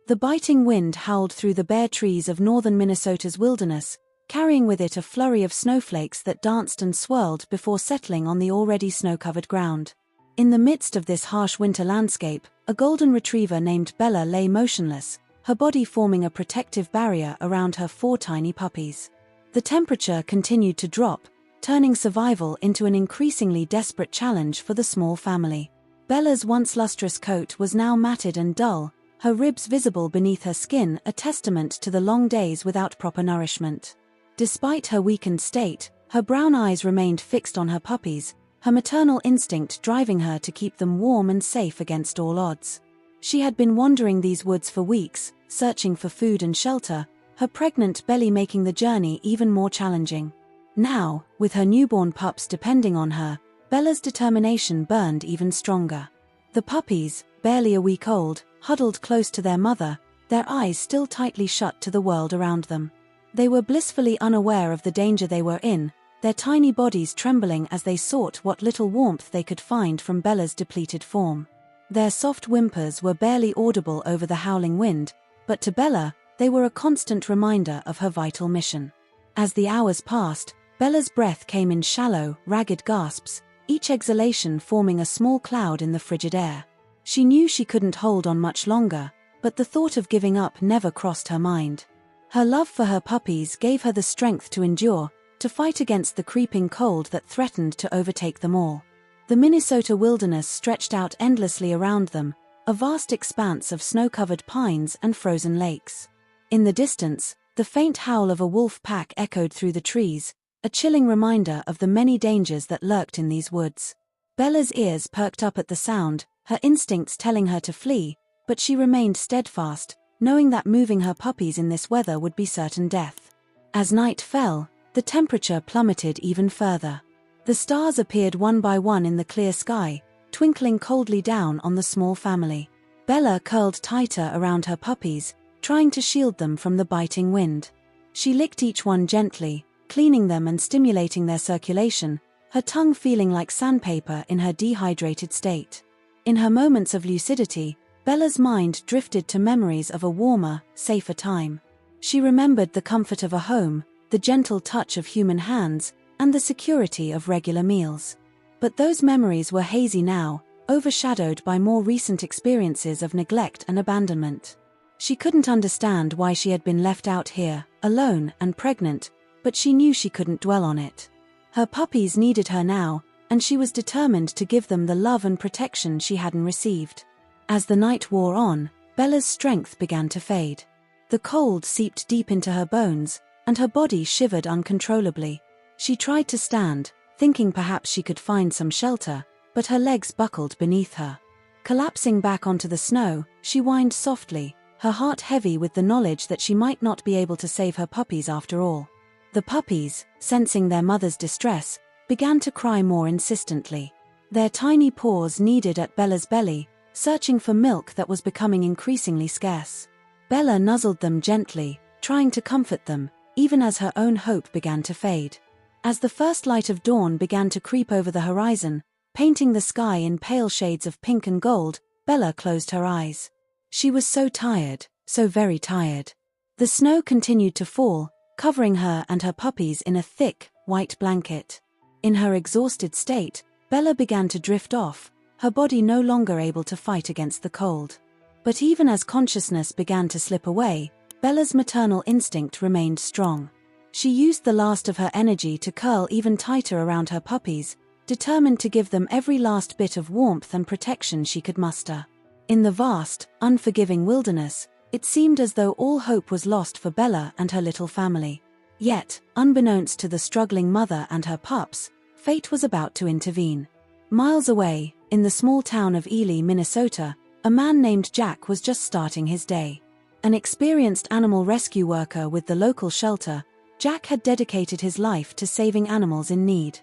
The biting wind howled through the bare trees of northern Minnesota's wilderness, carrying with it a flurry of snowflakes that danced and swirled before settling on the already snow-covered ground. In the midst of this harsh winter landscape, a golden retriever named Bella lay motionless, her body forming a protective barrier around her 4 tiny puppies. The temperature continued to drop, turning survival into an increasingly desperate challenge for the small family. Bella's once lustrous coat was now matted and dull, her ribs visible beneath her skin, a testament to the long days without proper nourishment. Despite her weakened state, her brown eyes remained fixed on her puppies, her maternal instinct driving her to keep them warm and safe against all odds. She had been wandering these woods for weeks, searching for food and shelter, her pregnant belly making the journey even more challenging. Now, with her newborn pups depending on her, Bella's determination burned even stronger. The puppies, barely a week old, huddled close to their mother, their eyes still tightly shut to the world around them. They were blissfully unaware of the danger they were in, their tiny bodies trembling as they sought what little warmth they could find from Bella's depleted form. Their soft whimpers were barely audible over the howling wind, but to Bella, they were a constant reminder of her vital mission. As the hours passed, Bella's breath came in shallow, ragged gasps, each exhalation forming a small cloud in the frigid air. She knew she couldn't hold on much longer, but the thought of giving up never crossed her mind. Her love for her puppies gave her the strength to endure, to fight against the creeping cold that threatened to overtake them all. The Minnesota wilderness stretched out endlessly around them, a vast expanse of snow-covered pines and frozen lakes. In the distance, the faint howl of a wolf pack echoed through the trees, a chilling reminder of the many dangers that lurked in these woods. Bella's ears perked up at the sound, her instincts telling her to flee, but she remained steadfast, knowing that moving her puppies in this weather would be certain death. As night fell, the temperature plummeted even further. The stars appeared one by one in the clear sky, twinkling coldly down on the small family. Bella curled tighter around her puppies, trying to shield them from the biting wind. She licked each one gently, cleaning them and stimulating their circulation, her tongue feeling like sandpaper in her dehydrated state. In her moments of lucidity, Bella's mind drifted to memories of a warmer, safer time. She remembered the comfort of a home, the gentle touch of human hands, and the security of regular meals. But those memories were hazy now, overshadowed by more recent experiences of neglect and abandonment. She couldn't understand why she had been left out here, alone and pregnant, but she knew she couldn't dwell on it. Her puppies needed her now, and she was determined to give them the love and protection she hadn't received. As the night wore on, Bella's strength began to fade. The cold seeped deep into her bones, and her body shivered uncontrollably. She tried to stand, thinking perhaps she could find some shelter, but her legs buckled beneath her. Collapsing back onto the snow, she whined softly, her heart heavy with the knowledge that she might not be able to save her puppies after all. The puppies, sensing their mother's distress, began to cry more insistently. Their tiny paws kneaded at Bella's belly, searching for milk that was becoming increasingly scarce. Bella nuzzled them gently, trying to comfort them, even as her own hope began to fade. As the first light of dawn began to creep over the horizon, painting the sky in pale shades of pink and gold, Bella closed her eyes. She was so tired, so very tired. The snow continued to fall, covering her and her puppies in a thick, white blanket. In her exhausted state, Bella began to drift off, her body no longer able to fight against the cold. But even as consciousness began to slip away, Bella's maternal instinct remained strong. She used the last of her energy to curl even tighter around her puppies, determined to give them every last bit of warmth and protection she could muster. In the vast, unforgiving wilderness, it seemed as though all hope was lost for Bella and her little family. Yet, unbeknownst to the struggling mother and her pups, fate was about to intervene. Miles away, in the small town of Ely, Minnesota, a man named Jack was just starting his day. An experienced animal rescue worker with the local shelter, Jack had dedicated his life to saving animals in need.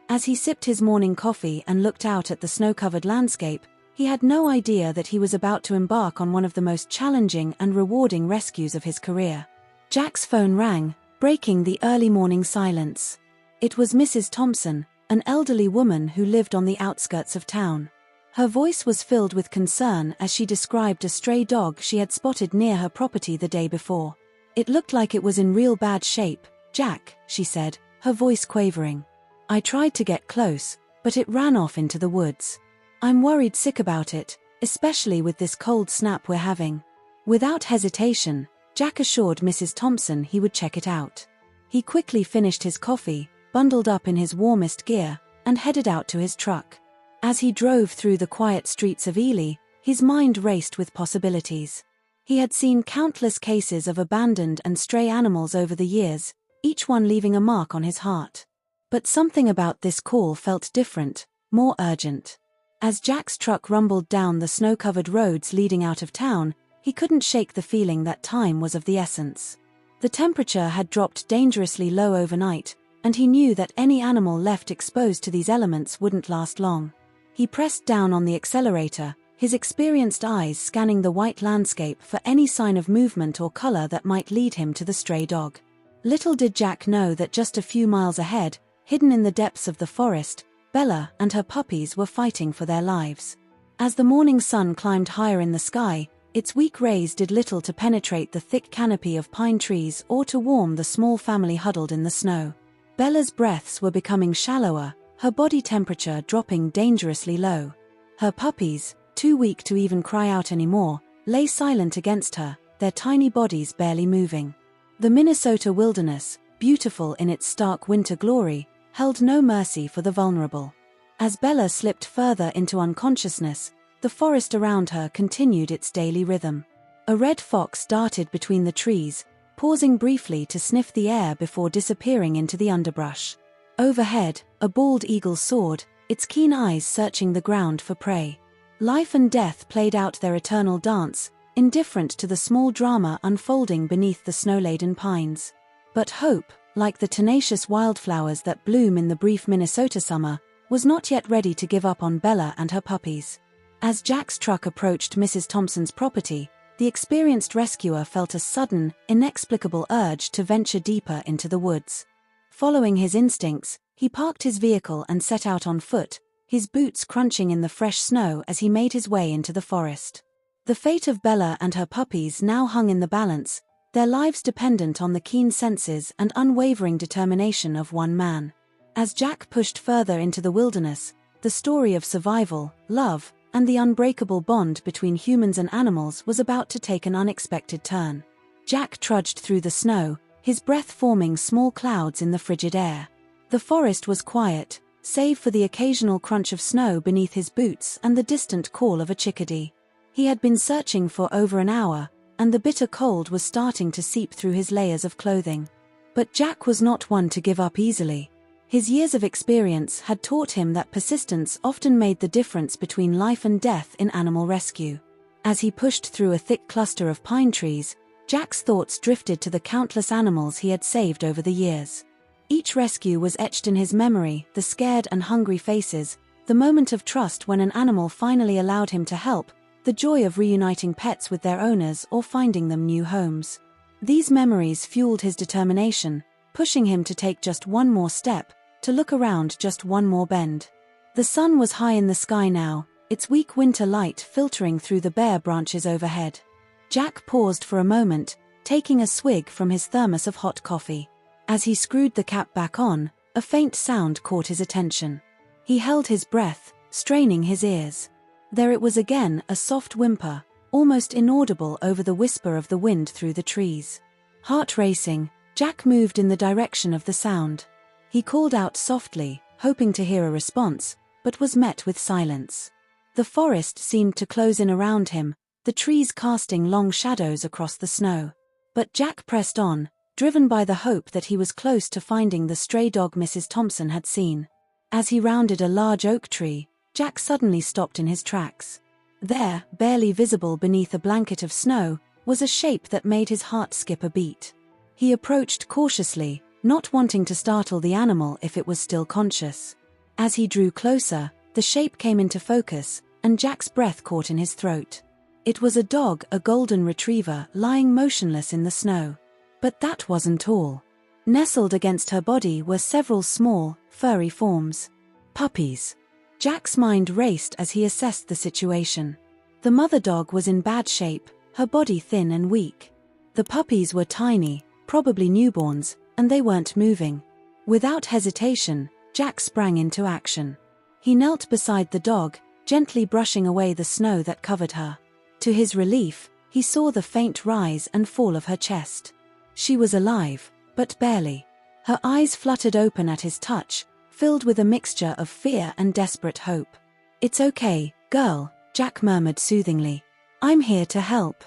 As he sipped his morning coffee and looked out at the snow-covered landscape, he had no idea that he was about to embark on one of the most challenging and rewarding rescues of his career. Jack's phone rang, breaking the early morning silence. It was Mrs. Thompson, an elderly woman who lived on the outskirts of town. Her voice was filled with concern as she described a stray dog she had spotted near her property the day before. "It looked like it was in real bad shape, Jack," she said, her voice quavering. "I tried to get close, but it ran off into the woods. I'm worried sick about it, especially with this cold snap we're having." Without hesitation, Jack assured Mrs. Thompson he would check it out. He quickly finished his coffee, bundled up in his warmest gear, and headed out to his truck. As he drove through the quiet streets of Ely, his mind raced with possibilities. He had seen countless cases of abandoned and stray animals over the years, each one leaving a mark on his heart. But something about this call felt different, more urgent. As Jack's truck rumbled down the snow-covered roads leading out of town, he couldn't shake the feeling that time was of the essence. The temperature had dropped dangerously low overnight, and he knew that any animal left exposed to these elements wouldn't last long. He pressed down on the accelerator, his experienced eyes scanning the white landscape for any sign of movement or color that might lead him to the stray dog. Little did Jack know that just a few miles ahead, hidden in the depths of the forest, Bella and her puppies were fighting for their lives. As the morning sun climbed higher in the sky, its weak rays did little to penetrate the thick canopy of pine trees or to warm the small family huddled in the snow. Bella's breaths were becoming shallower, her body temperature dropping dangerously low. Her puppies, too weak to even cry out anymore, lay silent against her, their tiny bodies barely moving. The Minnesota wilderness, beautiful in its stark winter glory, held no mercy for the vulnerable. As Bella slipped further into unconsciousness, the forest around her continued its daily rhythm. A red fox darted between the trees, pausing briefly to sniff the air before disappearing into the underbrush. Overhead, a bald eagle soared, its keen eyes searching the ground for prey. Life and death played out their eternal dance, indifferent to the small drama unfolding beneath the snow-laden pines. But hope, like the tenacious wildflowers that bloom in the brief Minnesota summer, was not yet ready to give up on Bella and her puppies. As Jack's truck approached Mrs. Thompson's property, the experienced rescuer felt a sudden, inexplicable urge to venture deeper into the woods. Following his instincts, he parked his vehicle and set out on foot, his boots crunching in the fresh snow as he made his way into the forest. The fate of Bella and her puppies now hung in the balance, their lives dependent on the keen senses and unwavering determination of one man. As Jack pushed further into the wilderness, the story of survival, love, and the unbreakable bond between humans and animals was about to take an unexpected turn. Jack trudged through the snow, his breath forming small clouds in the frigid air. The forest was quiet, save for the occasional crunch of snow beneath his boots and the distant call of a chickadee. He had been searching for over an hour, and the bitter cold was starting to seep through his layers of clothing. But Jack was not one to give up easily. His years of experience had taught him that persistence often made the difference between life and death in animal rescue. As he pushed through a thick cluster of pine trees, Jack's thoughts drifted to the countless animals he had saved over the years. Each rescue was etched in his memory, the scared and hungry faces, the moment of trust when an animal finally allowed him to help, the joy of reuniting pets with their owners or finding them new homes. These memories fueled his determination, pushing him to take just one more step, to look around just one more bend. The sun was high in the sky now, its weak winter light filtering through the bare branches overhead. Jack paused for a moment, taking a swig from his thermos of hot coffee. As he screwed the cap back on, a faint sound caught his attention. He held his breath, straining his ears. There it was again, a soft whimper, almost inaudible over the whisper of the wind through the trees. Heart racing, Jack moved in the direction of the sound. He called out softly, hoping to hear a response, but was met with silence. The forest seemed to close in around him, the trees casting long shadows across the snow. But Jack pressed on, driven by the hope that he was close to finding the stray dog Mrs. Thompson had seen. As he rounded a large oak tree, Jack suddenly stopped in his tracks. There, barely visible beneath a blanket of snow, was a shape that made his heart skip a beat. He approached cautiously, not wanting to startle the animal if it was still conscious. As he drew closer, the shape came into focus, and Jack's breath caught in his throat. It was a dog, a golden retriever, lying motionless in the snow. But that wasn't all. Nestled against her body were several small, furry forms. Puppies. Jack's mind raced as he assessed the situation. The mother dog was in bad shape, her body thin and weak. The puppies were tiny, probably newborns, and they weren't moving. Without hesitation, Jack sprang into action. He knelt beside the dog, gently brushing away the snow that covered her. To his relief, he saw the faint rise and fall of her chest. She was alive, but barely. Her eyes fluttered open at his touch, filled with a mixture of fear and desperate hope. "It's okay, girl," Jack murmured soothingly. "I'm here to help.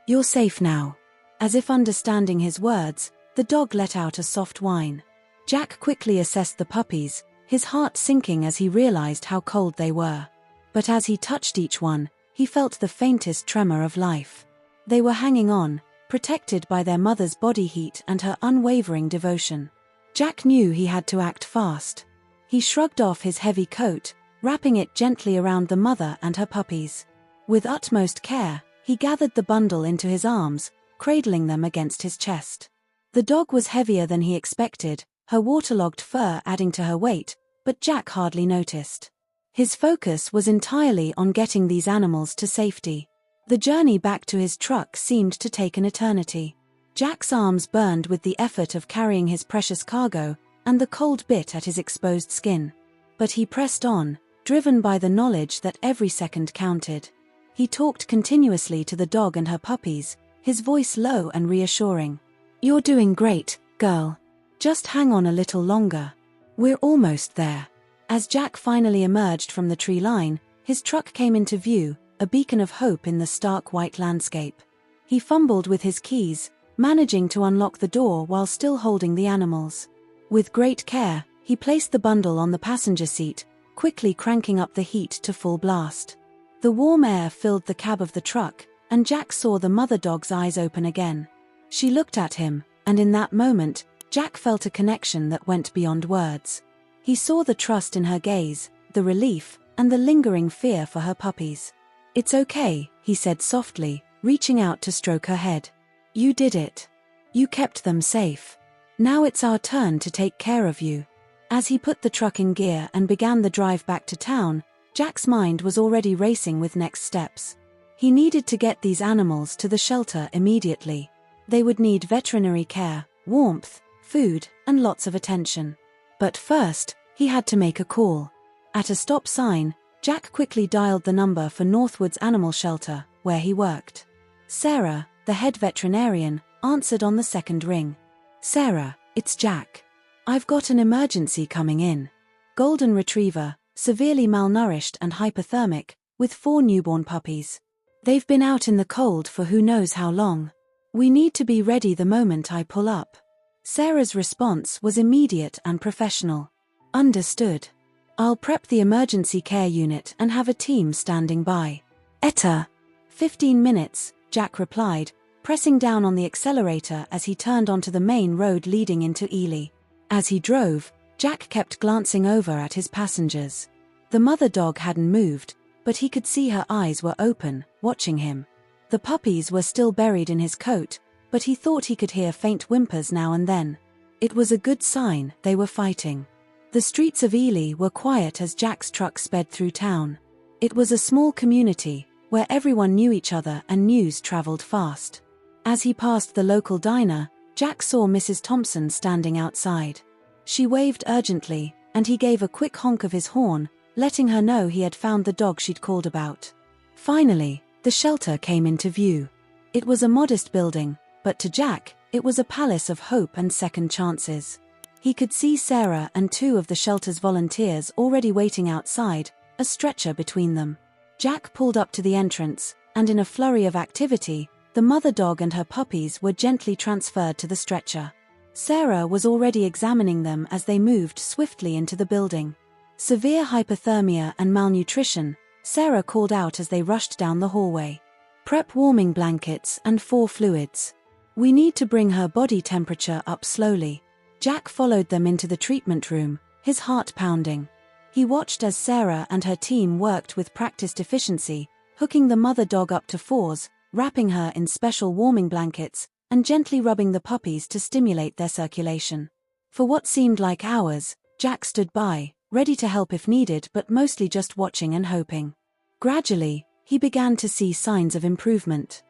You're safe now." As if understanding his words, the dog let out a soft whine. Jack quickly assessed the puppies, his heart sinking as he realized how cold they were. But as he touched each one, he felt the faintest tremor of life. They were hanging on, protected by their mother's body heat and her unwavering devotion. Jack knew he had to act fast. He shrugged off his heavy coat, wrapping it gently around the mother and her puppies. With utmost care, he gathered the bundle into his arms, cradling them against his chest. The dog was heavier than he expected, her waterlogged fur adding to her weight, but Jack hardly noticed. His focus was entirely on getting these animals to safety. The journey back to his truck seemed to take an eternity. Jack's arms burned with the effort of carrying his precious cargo, and the cold bit at his exposed skin. But he pressed on, driven by the knowledge that every second counted. He talked continuously to the dog and her puppies, his voice low and reassuring. "You're doing great, girl. Just hang on a little longer. We're almost there." As Jack finally emerged from the tree line, his truck came into view, a beacon of hope in the stark white landscape. He fumbled with his keys, managing to unlock the door while still holding the animals. With great care, he placed the bundle on the passenger seat, quickly cranking up the heat to full blast. The warm air filled the cab of the truck, and Jack saw the mother dog's eyes open again. She looked at him, and in that moment, Jack felt a connection that went beyond words. He saw the trust in her gaze, the relief, and the lingering fear for her puppies. "It's okay," he said softly, reaching out to stroke her head. "You did it. You kept them safe. Now it's our turn to take care of you." As he put the truck in gear and began the drive back to town, Jack's mind was already racing with next steps. He needed to get these animals to the shelter immediately. They would need veterinary care, warmth, food, and lots of attention. But first, he had to make a call. At a stop sign, Jack quickly dialed the number for Northwood's animal shelter, where he worked. Sarah, the head veterinarian, answered on the second ring. "Sarah, it's Jack. I've got an emergency coming in. Golden retriever, severely malnourished and hypothermic, with 4 newborn puppies. They've been out in the cold for who knows how long. We need to be ready the moment I pull up." Sarah's response was immediate and professional. "Understood. I'll prep the emergency care unit and have a team standing by." "Etta." 15 minutes, Jack replied, pressing down on the accelerator as he turned onto the main road leading into Ely. As he drove, Jack kept glancing over at his passengers. The mother dog hadn't moved, but he could see her eyes were open, watching him. The puppies were still buried in his coat, but he thought he could hear faint whimpers now and then. It was a good sign they were fighting. The streets of Ely were quiet as Jack's truck sped through town. It was a small community, where everyone knew each other and news traveled fast. As he passed the local diner, Jack saw Mrs. Thompson standing outside. She waved urgently, and he gave a quick honk of his horn, letting her know he had found the dog she'd called about. Finally, the shelter came into view. It was a modest building, but to Jack, it was a palace of hope and second chances. He could see Sarah and 2 of the shelter's volunteers already waiting outside, a stretcher between them. Jack pulled up to the entrance, and in a flurry of activity, the mother dog and her puppies were gently transferred to the stretcher. Sarah was already examining them as they moved swiftly into the building. Severe hypothermia and malnutrition, Sarah called out as they rushed down the hallway. "Prep warming blankets and 4 fluids. We need to bring her body temperature up slowly." Jack followed them into the treatment room, his heart pounding. He watched as Sarah and her team worked with practiced efficiency, hooking the mother dog up to 4s, wrapping her in special warming blankets, and gently rubbing the puppies to stimulate their circulation. For what seemed like hours, Jack stood by, ready to help if needed but mostly just watching and hoping. Gradually, he began to see signs of improvement.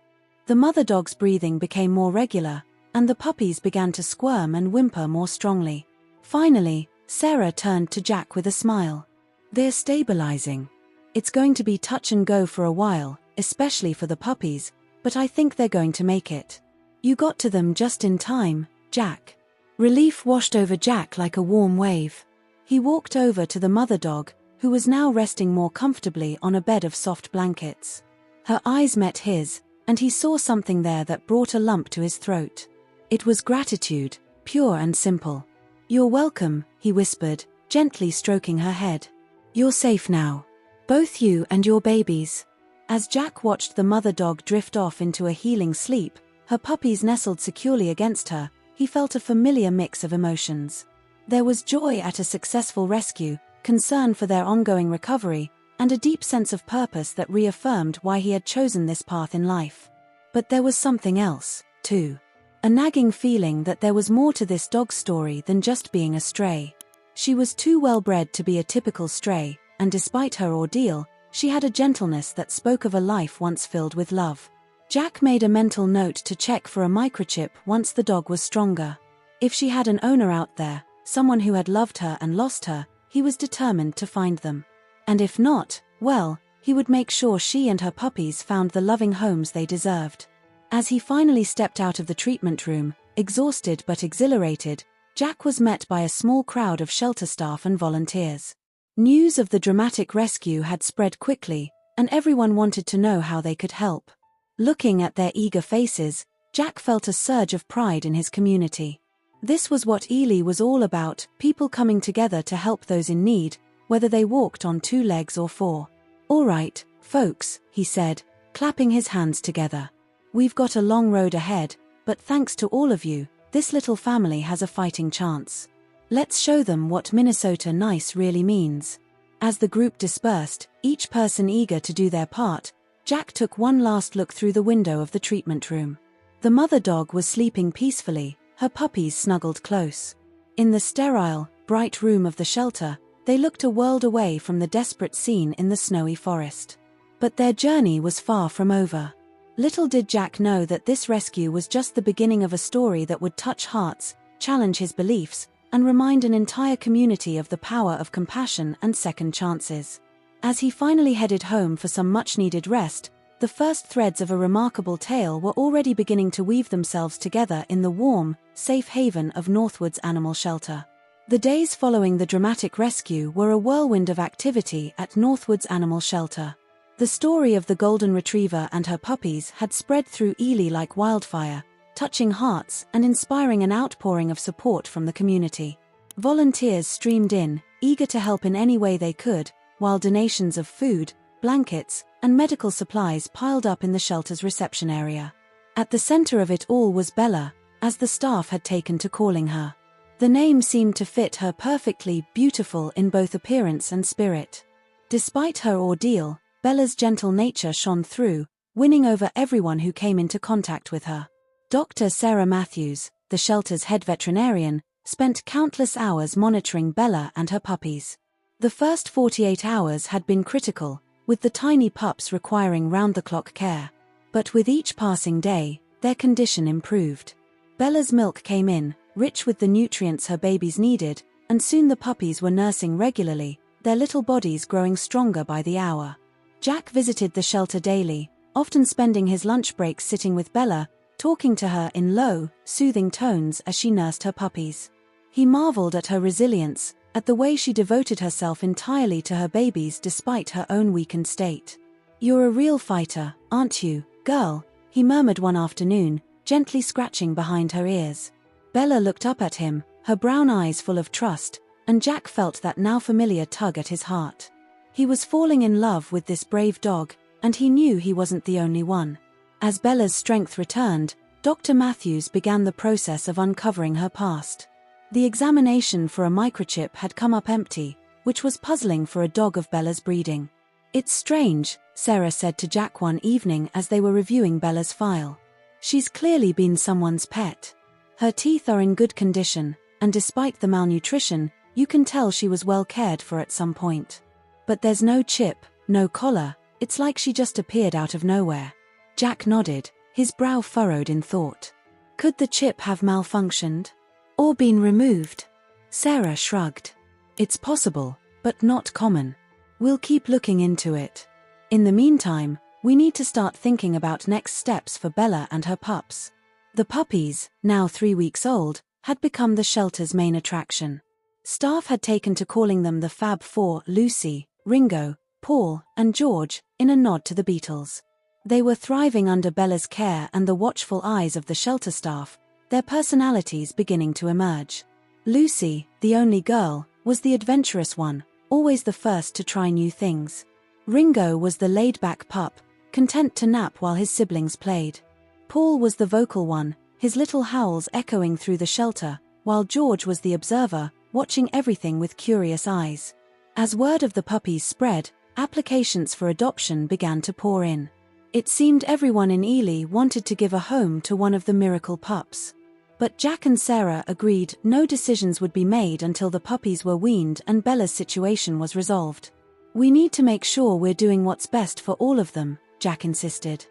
The mother dog's breathing became more regular, and the puppies began to squirm and whimper more strongly. Finally, Sarah turned to Jack with a smile. "They're stabilizing. It's going to be touch and go for a while, especially for the puppies, but I think they're going to make it. You got to them just in time, Jack." Relief washed over Jack like a warm wave. He walked over to the mother dog, who was now resting more comfortably on a bed of soft blankets. Her eyes met his, and he saw something there that brought a lump to his throat. It was gratitude, pure and simple. "You're welcome," he whispered, gently stroking her head. "You're safe now. Both you and your babies." As Jack watched the mother dog drift off into a healing sleep, her puppies nestled securely against her, he felt a familiar mix of emotions. There was joy at a successful rescue, concern for their ongoing recovery, and a deep sense of purpose that reaffirmed why he had chosen this path in life. But there was something else, too. A nagging feeling that there was more to this dog's story than just being a stray. She was too well-bred to be a typical stray, and despite her ordeal, she had a gentleness that spoke of a life once filled with love. Jack made a mental note to check for a microchip once the dog was stronger. If she had an owner out there, someone who had loved her and lost her, he was determined to find them. And if not, well, he would make sure she and her puppies found the loving homes they deserved. As he finally stepped out of the treatment room, exhausted but exhilarated, Jack was met by a small crowd of shelter staff and volunteers. News of the dramatic rescue had spread quickly, and everyone wanted to know how they could help. Looking at their eager faces, Jack felt a surge of pride in his community. This was what Ely was all about, people coming together to help those in need, whether they walked on 2 legs or 4. "All right, folks," he said, clapping his hands together. "We've got a long road ahead, but thanks to all of you, this little family has a fighting chance. Let's show them what Minnesota nice really means." As the group dispersed, each person eager to do their part, Jack took one last look through the window of the treatment room. The mother dog was sleeping peacefully, her puppies snuggled close. In the sterile, bright room of the shelter, they looked a world away from the desperate scene in the snowy forest. But their journey was far from over. Little did Jack know that this rescue was just the beginning of a story that would touch hearts, challenge his beliefs, and remind an entire community of the power of compassion and second chances. As he finally headed home for some much-needed rest, the first threads of a remarkable tale were already beginning to weave themselves together in the warm, safe haven of Northwood's animal shelter. The days following the dramatic rescue were a whirlwind of activity at Northwood's animal shelter. The story of the golden retriever and her puppies had spread through Ely like wildfire, touching hearts and inspiring an outpouring of support from the community. Volunteers streamed in, eager to help in any way they could, while donations of food, blankets, and medical supplies piled up in the shelter's reception area. At the center of it all was Bella, as the staff had taken to calling her. The name seemed to fit her perfectly, beautiful in both appearance and spirit. Despite her ordeal, Bella's gentle nature shone through, winning over everyone who came into contact with her. Dr. Sarah Matthews, the shelter's head veterinarian, spent countless hours monitoring Bella and her puppies. The first 48 hours had been critical, with the tiny pups requiring round-the-clock care. But with each passing day, their condition improved. Bella's milk came in, rich with the nutrients her babies needed, and soon the puppies were nursing regularly, their little bodies growing stronger by the hour. Jack visited the shelter daily, often spending his lunch breaks sitting with Bella, talking to her in low, soothing tones as she nursed her puppies. He marveled at her resilience, at the way she devoted herself entirely to her babies despite her own weakened state. "You're a real fighter, aren't you, girl?" he murmured one afternoon, gently scratching behind her ears. Bella looked up at him, her brown eyes full of trust, and Jack felt that now familiar tug at his heart. He was falling in love with this brave dog, and he knew he wasn't the only one. As Bella's strength returned, Dr. Matthews began the process of uncovering her past. The examination for a microchip had come up empty, which was puzzling for a dog of Bella's breeding. "It's strange," Sarah said to Jack one evening as they were reviewing Bella's file. "She's clearly been someone's pet. Her teeth are in good condition, and despite the malnutrition, You can tell she was well cared for at some point. But there's no chip, no collar, it's like she just appeared out of nowhere. Jack nodded, his brow furrowed in thought. Could the chip have malfunctioned? Or been removed? Sarah shrugged. It's possible, but not common. We'll keep looking into it. In the meantime, we need to start thinking about next steps for Bella and her pups. The puppies, now 3 weeks old, had become the shelter's main attraction. Staff had taken to calling them the Fab Four: Lucy, Ringo, Paul, and George, in a nod to the Beatles. They were thriving under Bella's care and the watchful eyes of the shelter staff, their personalities beginning to emerge. Lucy, the only girl, was the adventurous one, always the first to try new things. Ringo was the laid-back pup, content to nap while his siblings played. Paul was the vocal one, his little howls echoing through the shelter, while George was the observer, watching everything with curious eyes. As word of the puppies spread, applications for adoption began to pour in. It seemed everyone in Ely wanted to give a home to one of the miracle pups. But Jack and Sarah agreed no decisions would be made until the puppies were weaned and Bella's situation was resolved. We need to make sure we're doing what's best for all of them, Jack insisted.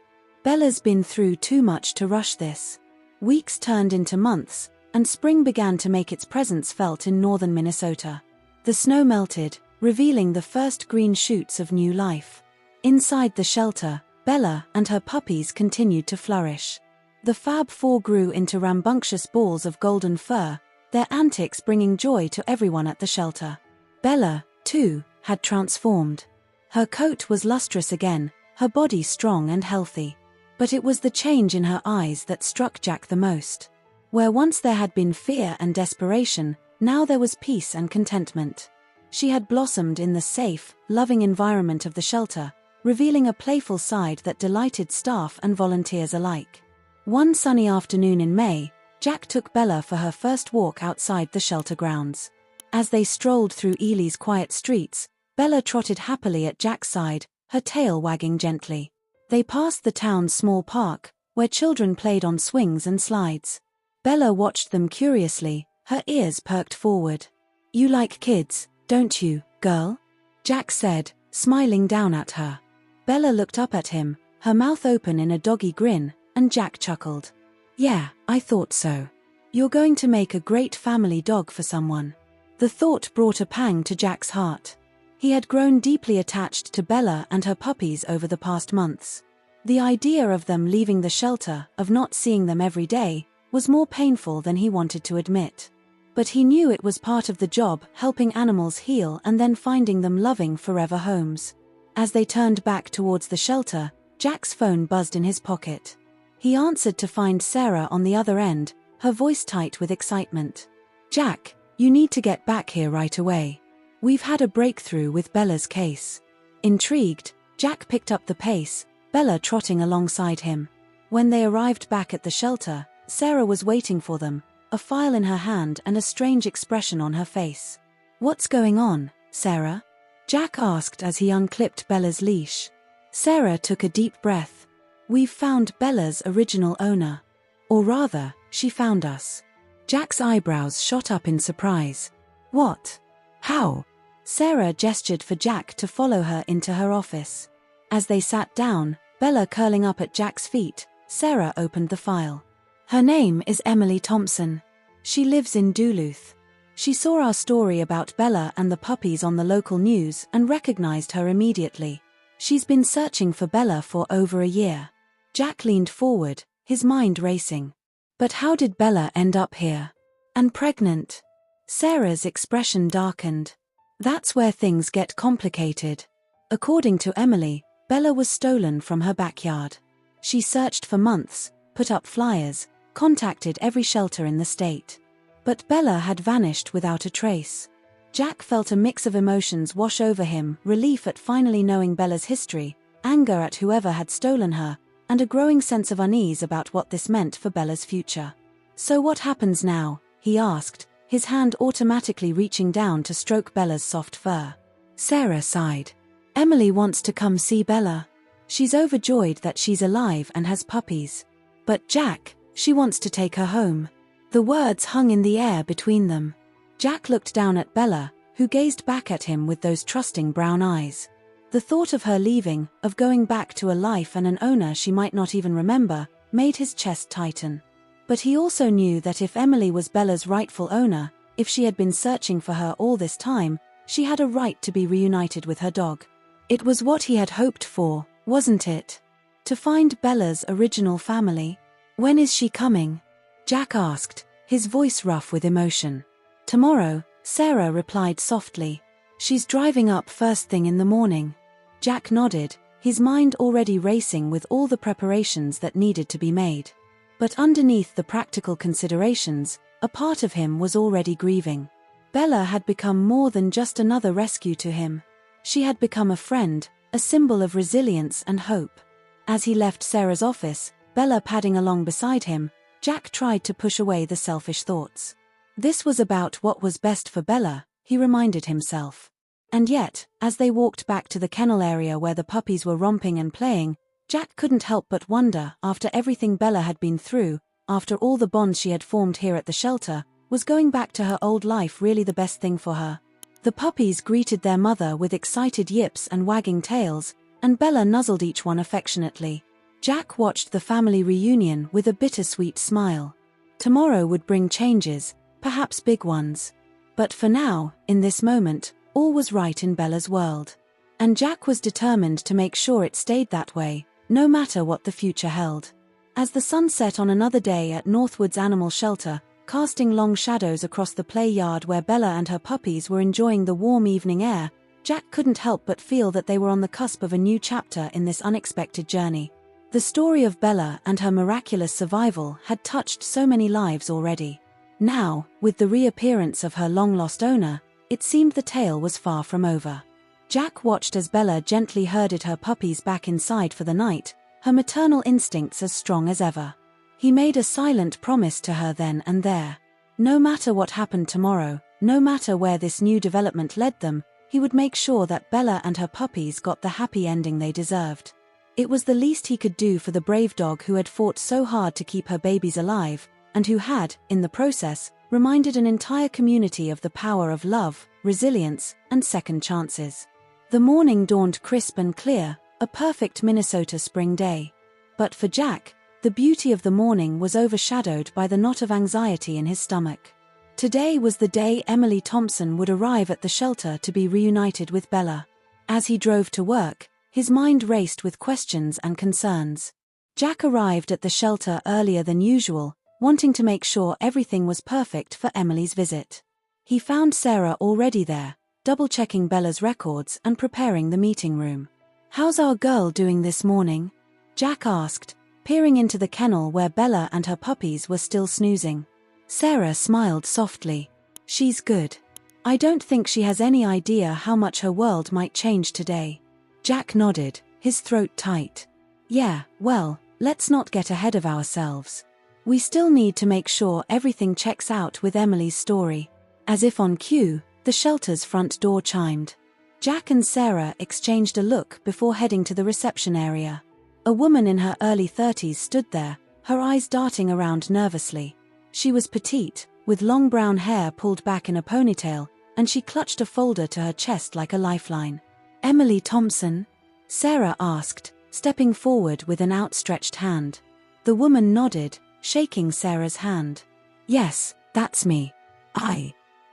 Bella's been through too much to rush this. Weeks turned into months, and spring began to make its presence felt in northern Minnesota. The snow melted, revealing the first green shoots of new life. Inside the shelter, Bella and her puppies continued to flourish. The Fab Four grew into rambunctious balls of golden fur, their antics bringing joy to everyone at the shelter. Bella, too, had transformed. Her coat was lustrous again, her body strong and healthy. But it was the change in her eyes that struck Jack the most. Where once there had been fear and desperation, now there was peace and contentment. She had blossomed in the safe, loving environment of the shelter, revealing a playful side that delighted staff and volunteers alike. One sunny afternoon in May, Jack took Bella for her first walk outside the shelter grounds. As they strolled through Ely's quiet streets, Bella trotted happily at Jack's side, her tail wagging gently. They passed the town's small park, where children played on swings and slides. Bella watched them curiously, her ears perked forward. "You like kids, don't you, girl?" Jack said, smiling down at her. Bella looked up at him, her mouth open in a doggy grin, and Jack chuckled. "Yeah, I thought so. You're going to make a great family dog for someone." The thought brought a pang to Jack's heart. He had grown deeply attached to Bella and her puppies over the past months. The idea of them leaving the shelter, of not seeing them every day, was more painful than he wanted to admit. But he knew it was part of the job, helping animals heal and then finding them loving forever homes. As they turned back towards the shelter, Jack's phone buzzed in his pocket. He answered to find Sarah on the other end, her voice tight with excitement. "Jack, you need to get back here right away. We've had a breakthrough with Bella's case." Intrigued, Jack picked up the pace, Bella trotting alongside him. When they arrived back at the shelter, Sarah was waiting for them, a file in her hand and a strange expression on her face. "What's going on, Sarah?" Jack asked as he unclipped Bella's leash. Sarah took a deep breath. "We've found Bella's original owner. Or rather, she found us." Jack's eyebrows shot up in surprise. "What? How?" Sarah gestured for Jack to follow her into her office. As they sat down, Bella curling up at Jack's feet, Sarah opened the file. "Her name is Emily Thompson. She lives in Duluth. She saw our story about Bella and the puppies on the local news and recognized her immediately. She's been searching for Bella for over a year." Jack leaned forward, his mind racing. "But how did Bella end up here? And pregnant?" Sarah's expression darkened. "That's where things get complicated. According to Emily, Bella was stolen from her backyard. She searched for months, put up flyers, contacted every shelter in the state. But Bella had vanished without a trace." Jack felt a mix of emotions wash over him, relief at finally knowing Bella's history, anger at whoever had stolen her, and a growing sense of unease about what this meant for Bella's future. "So what happens now?" he asked, his hand automatically reaching down to stroke Bella's soft fur. Sarah sighed. "Emily wants to come see Bella. She's overjoyed that she's alive and has puppies. But Jack, she wants to take her home." The words hung in the air between them. Jack looked down at Bella, who gazed back at him with those trusting brown eyes. The thought of her leaving, of going back to a life and an owner she might not even remember, made his chest tighten. But he also knew that if Emily was Bella's rightful owner, if she had been searching for her all this time, she had a right to be reunited with her dog. It was what he had hoped for, wasn't it? To find Bella's original family. When is she coming? Jack asked, his voice rough with emotion. Tomorrow, Sarah replied softly. She's driving up first thing in the morning. Jack nodded, his mind already racing with all the preparations that needed to be made. But underneath the practical considerations, a part of him was already grieving. Bella had become more than just another rescue to him. She had become a friend, a symbol of resilience and hope. As he left Sarah's office, Bella padding along beside him, Jack tried to push away the selfish thoughts. This was about what was best for Bella, he reminded himself. And yet, as they walked back to the kennel area where the puppies were romping and playing, Jack couldn't help but wonder, after everything Bella had been through, after all the bonds she had formed here at the shelter, was going back to her old life really the best thing for her? The puppies greeted their mother with excited yips and wagging tails, and Bella nuzzled each one affectionately. Jack watched the family reunion with a bittersweet smile. Tomorrow would bring changes, perhaps big ones. But for now, in this moment, all was right in Bella's world. And Jack was determined to make sure it stayed that way, no matter what the future held. As the sun set on another day at Northwood's animal shelter, casting long shadows across the play yard where Bella and her puppies were enjoying the warm evening air, Jack couldn't help but feel that they were on the cusp of a new chapter in this unexpected journey. The story of Bella and her miraculous survival had touched so many lives already. Now, with the reappearance of her long-lost owner, it seemed the tale was far from over. Jack watched as Bella gently herded her puppies back inside for the night, her maternal instincts as strong as ever. He made a silent promise to her then and there. No matter what happened tomorrow, no matter where this new development led them, he would make sure that Bella and her puppies got the happy ending they deserved. It was the least he could do for the brave dog who had fought so hard to keep her babies alive, and who had, in the process, reminded an entire community of the power of love, resilience, and second chances. The morning dawned crisp and clear, a perfect Minnesota spring day. But for Jack, the beauty of the morning was overshadowed by the knot of anxiety in his stomach. Today was the day Emily Thompson would arrive at the shelter to be reunited with Bella. As he drove to work, his mind raced with questions and concerns. Jack arrived at the shelter earlier than usual, wanting to make sure everything was perfect for Emily's visit. He found Sarah already there, double-checking Bella's records and preparing the meeting room. "How's our girl doing this morning?" Jack asked, peering into the kennel where Bella and her puppies were still snoozing. Sarah smiled softly. "She's good. I don't think she has any idea how much her world might change today." Jack nodded, his throat tight. "Yeah, well, let's not get ahead of ourselves. We still need to make sure everything checks out with Emily's story." As if on cue, the shelter's front door chimed. Jack and Sarah exchanged a look before heading to the reception area. A woman in her early 30s stood there, her eyes darting around nervously. She was petite, with long brown hair pulled back in a ponytail, and she clutched a folder to her chest like a lifeline. "Emily Thompson?" Sarah asked, stepping forward with an outstretched hand. The woman nodded, shaking Sarah's hand. "Yes, that's me.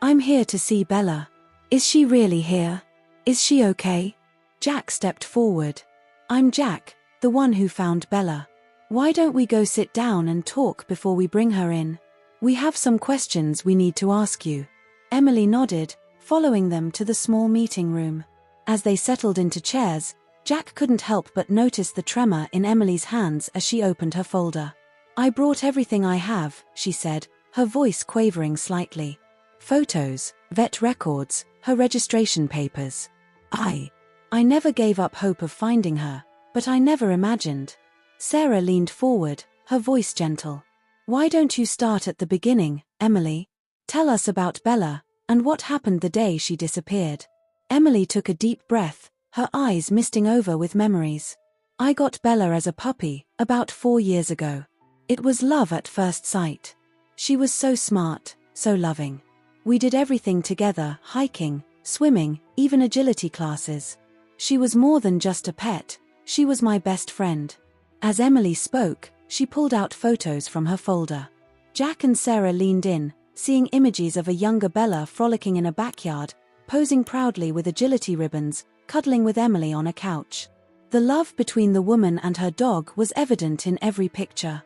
I'm here to see Bella." "Is she really here? Is she okay?" Jack stepped forward. "I'm Jack, the one who found Bella. Why don't we go sit down and talk before we bring her in? We have some questions we need to ask you." Emily nodded, following them to the small meeting room. As they settled into chairs, Jack couldn't help but notice the tremor in Emily's hands as she opened her folder. "I brought everything I have," she said, her voice quavering slightly. "Photos, vet records, her registration papers. I never gave up hope of finding her, but I never imagined." Sarah leaned forward, her voice gentle. "Why don't you start at the beginning, Emily? Tell us about Bella, and what happened the day she disappeared." Emily took a deep breath, her eyes misting over with memories. "I got Bella as a puppy, about 4 years ago. It was love at first sight. She was so smart, so loving. We did everything together, hiking, swimming, even agility classes. She was more than just a pet, she was my best friend. As Emily spoke, she pulled out photos from her folder. Jack and Sarah leaned in, seeing images of a younger Bella frolicking in a backyard, posing proudly with agility ribbons, cuddling with Emily on a couch. The love between the woman and her dog was evident in every picture.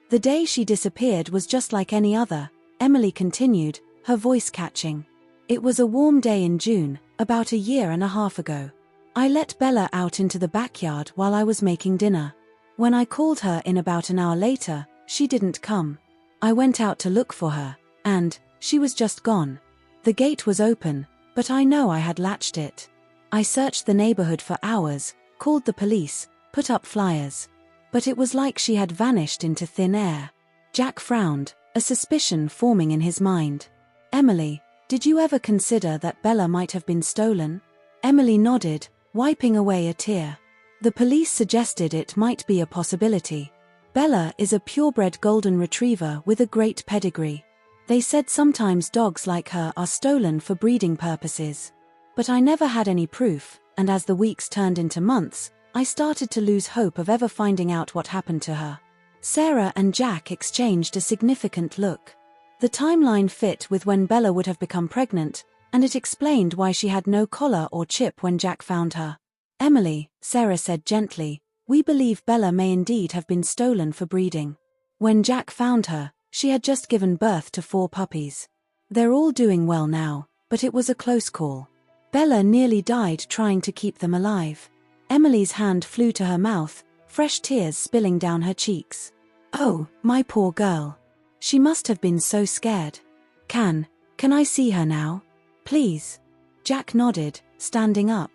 The day she disappeared was just like any other, Emily continued, her voice catching. It was a warm day in June, about a year and a half ago. I let Bella out into the backyard while I was making dinner. When I called her in about an hour later, she didn't come. I went out to look for her, and she was just gone. The gate was open, but I know I had latched it. I searched the neighborhood for hours, called the police, put up flyers. But it was like she had vanished into thin air. Jack frowned, a suspicion forming in his mind. Emily, did you ever consider that Bella might have been stolen? Emily nodded, wiping away a tear. The police suggested it might be a possibility. Bella is a purebred golden retriever with a great pedigree. They said sometimes dogs like her are stolen for breeding purposes. But I never had any proof, and as the weeks turned into months, I started to lose hope of ever finding out what happened to her. Sarah and Jack exchanged a significant look. The timeline fit with when Bella would have become pregnant, and it explained why she had no collar or chip when Jack found her. Emily, Sarah said gently, we believe Bella may indeed have been stolen for breeding. When Jack found her, she had just given birth to 4 puppies. They're all doing well now, but it was a close call. Bella nearly died trying to keep them alive. Emily's hand flew to her mouth, fresh tears spilling down her cheeks. Oh, my poor girl. She must have been so scared. Can I see her now? Please. Jack nodded, standing up.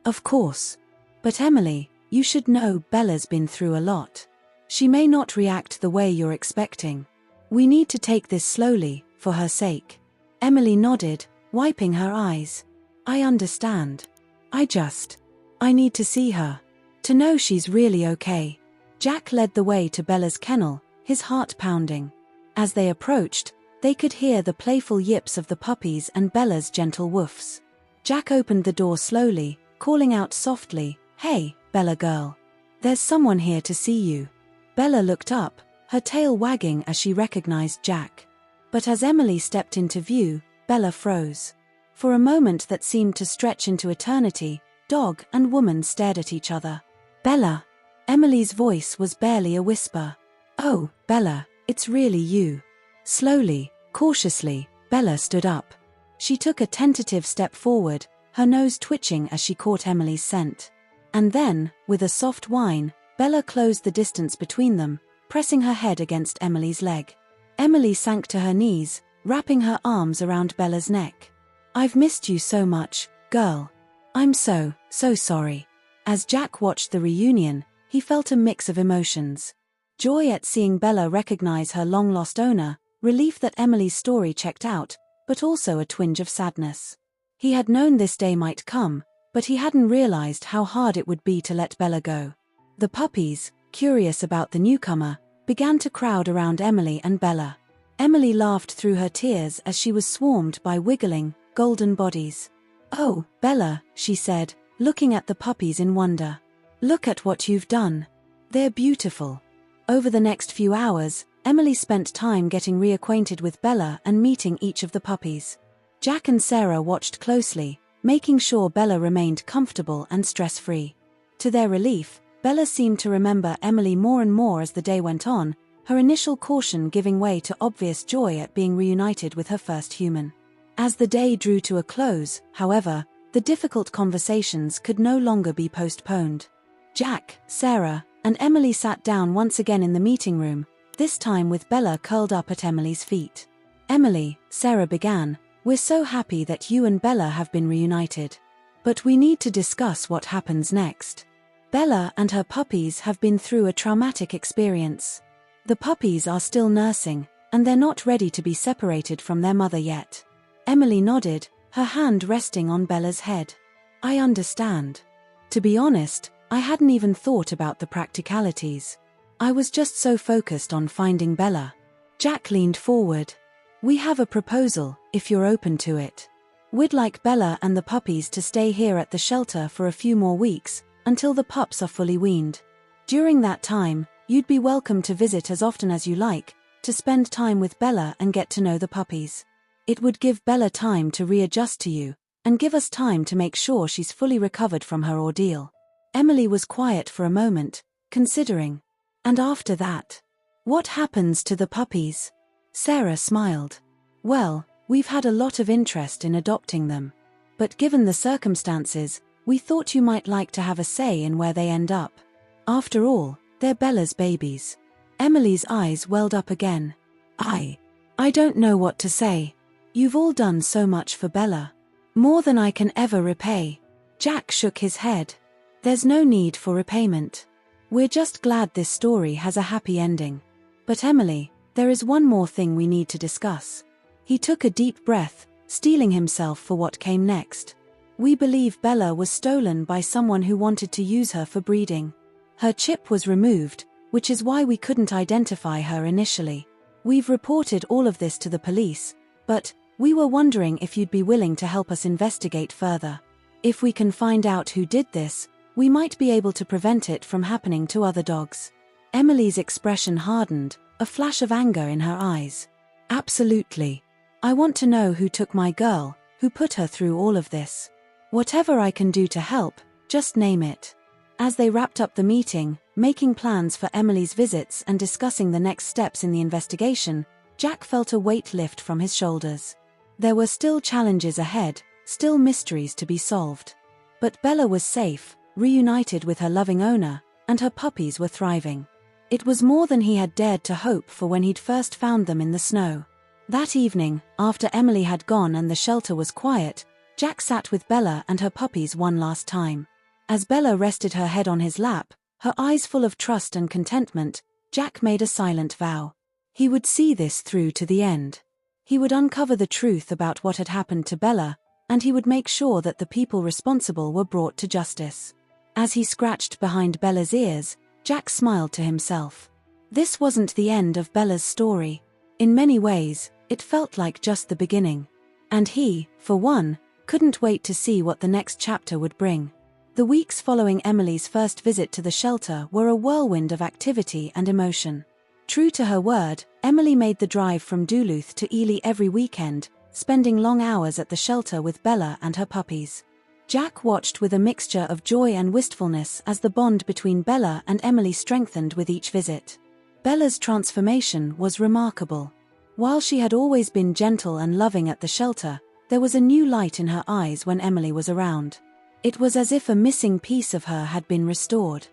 Of course. But Emily, you should know Bella's been through a lot. She may not react the way you're expecting. We need to take this slowly, for her sake. Emily nodded, wiping her eyes. I understand. I need to see her. To know she's really okay. Jack led the way to Bella's kennel, his heart pounding. As they approached, they could hear the playful yips of the puppies and Bella's gentle woofs. Jack opened the door slowly, calling out softly, "Hey, Bella girl. There's someone here to see you." Bella looked up, her tail wagging as she recognized Jack. But as Emily stepped into view, Bella froze. For a moment that seemed to stretch into eternity, dog and woman stared at each other. "Bella." Emily's voice was barely a whisper. "Oh, Bella, it's really you." Slowly, cautiously, Bella stood up. She took a tentative step forward, her nose twitching as she caught Emily's scent. And then, with a soft whine, Bella closed the distance between them, pressing her head against Emily's leg. Emily sank to her knees, wrapping her arms around Bella's neck. "I've missed you so much, girl. I'm so sorry." As Jack watched the reunion, he felt a mix of emotions. Joy at seeing Bella recognize her long-lost owner, relief that Emily's story checked out, but also a twinge of sadness. He had known this day might come, but he hadn't realized how hard it would be to let Bella go. The puppies, curious about the newcomer, began to crowd around Emily and Bella. Emily laughed through her tears as she was swarmed by wiggling, golden bodies. "Oh, Bella," she said, looking at the puppies in wonder. "Look at what you've done. They're beautiful." Over the next few hours, Emily spent time getting reacquainted with Bella and meeting each of the puppies. Jack and Sarah watched closely, making sure Bella remained comfortable and stress-free. To their relief, Bella seemed to remember Emily more and more as the day went on, her initial caution giving way to obvious joy at being reunited with her first human. As the day drew to a close, however, the difficult conversations could no longer be postponed. Jack, Sarah, and Emily sat down once again in the meeting room, this time with Bella curled up at Emily's feet. "Emily," Sarah began, "we're so happy that you and Bella have been reunited. But we need to discuss what happens next. Bella and her puppies have been through a traumatic experience. The puppies are still nursing, and they're not ready to be separated from their mother yet." Emily nodded, her hand resting on Bella's head. "I understand. To be honest, I hadn't even thought about the practicalities. I was just so focused on finding Bella." Jack leaned forward. We have a proposal, if you're open to it. We'd like Bella and the puppies to stay here at the shelter for a few more weeks, until the pups are fully weaned. During that time, you'd be welcome to visit as often as you like, to spend time with Bella and get to know the puppies. It would give Bella time to readjust to you, and give us time to make sure she's fully recovered from her ordeal. Emily was quiet for a moment, considering. And after that? What happens to the puppies? Sarah smiled. Well, we've had a lot of interest in adopting them. But given the circumstances, we thought you might like to have a say in where they end up. After all, they're Bella's babies. Emily's eyes welled up again. I don't know what to say. You've all done so much for Bella. More than I can ever repay. Jack shook his head. There's no need for repayment. We're just glad this story has a happy ending. But Emily, there is one more thing we need to discuss. He took a deep breath, steeling himself for what came next. We believe Bella was stolen by someone who wanted to use her for breeding. Her chip was removed, which is why we couldn't identify her initially. We've reported all of this to the police, but we were wondering if you'd be willing to help us investigate further. If we can find out who did this, we might be able to prevent it from happening to other dogs. Emily's expression hardened, a flash of anger in her eyes. Absolutely. I want to know who took my girl, who put her through all of this. Whatever I can do to help, just name it. As they wrapped up the meeting, making plans for Emily's visits and discussing the next steps in the investigation, Jack felt a weight lift from his shoulders. There were still challenges ahead, still mysteries to be solved. But Bella was safe, reunited with her loving owner, and her puppies were thriving. It was more than he had dared to hope for when he'd first found them in the snow. That evening, after Emily had gone and the shelter was quiet, Jack sat with Bella and her puppies one last time. As Bella rested her head on his lap, her eyes full of trust and contentment, Jack made a silent vow. He would see this through to the end. He would uncover the truth about what had happened to Bella, and he would make sure that the people responsible were brought to justice. As he scratched behind Bella's ears, Jack smiled to himself. This wasn't the end of Bella's story. In many ways, it felt like just the beginning. And he, for one, couldn't wait to see what the next chapter would bring. The weeks following Emily's first visit to the shelter were a whirlwind of activity and emotion. True to her word, Emily made the drive from Duluth to Ely every weekend, spending long hours at the shelter with Bella and her puppies. Jack watched with a mixture of joy and wistfulness as the bond between Bella and Emily strengthened with each visit. Bella's transformation was remarkable. While she had always been gentle and loving at the shelter, there was a new light in her eyes when Emily was around. It was as if a missing piece of her had been restored.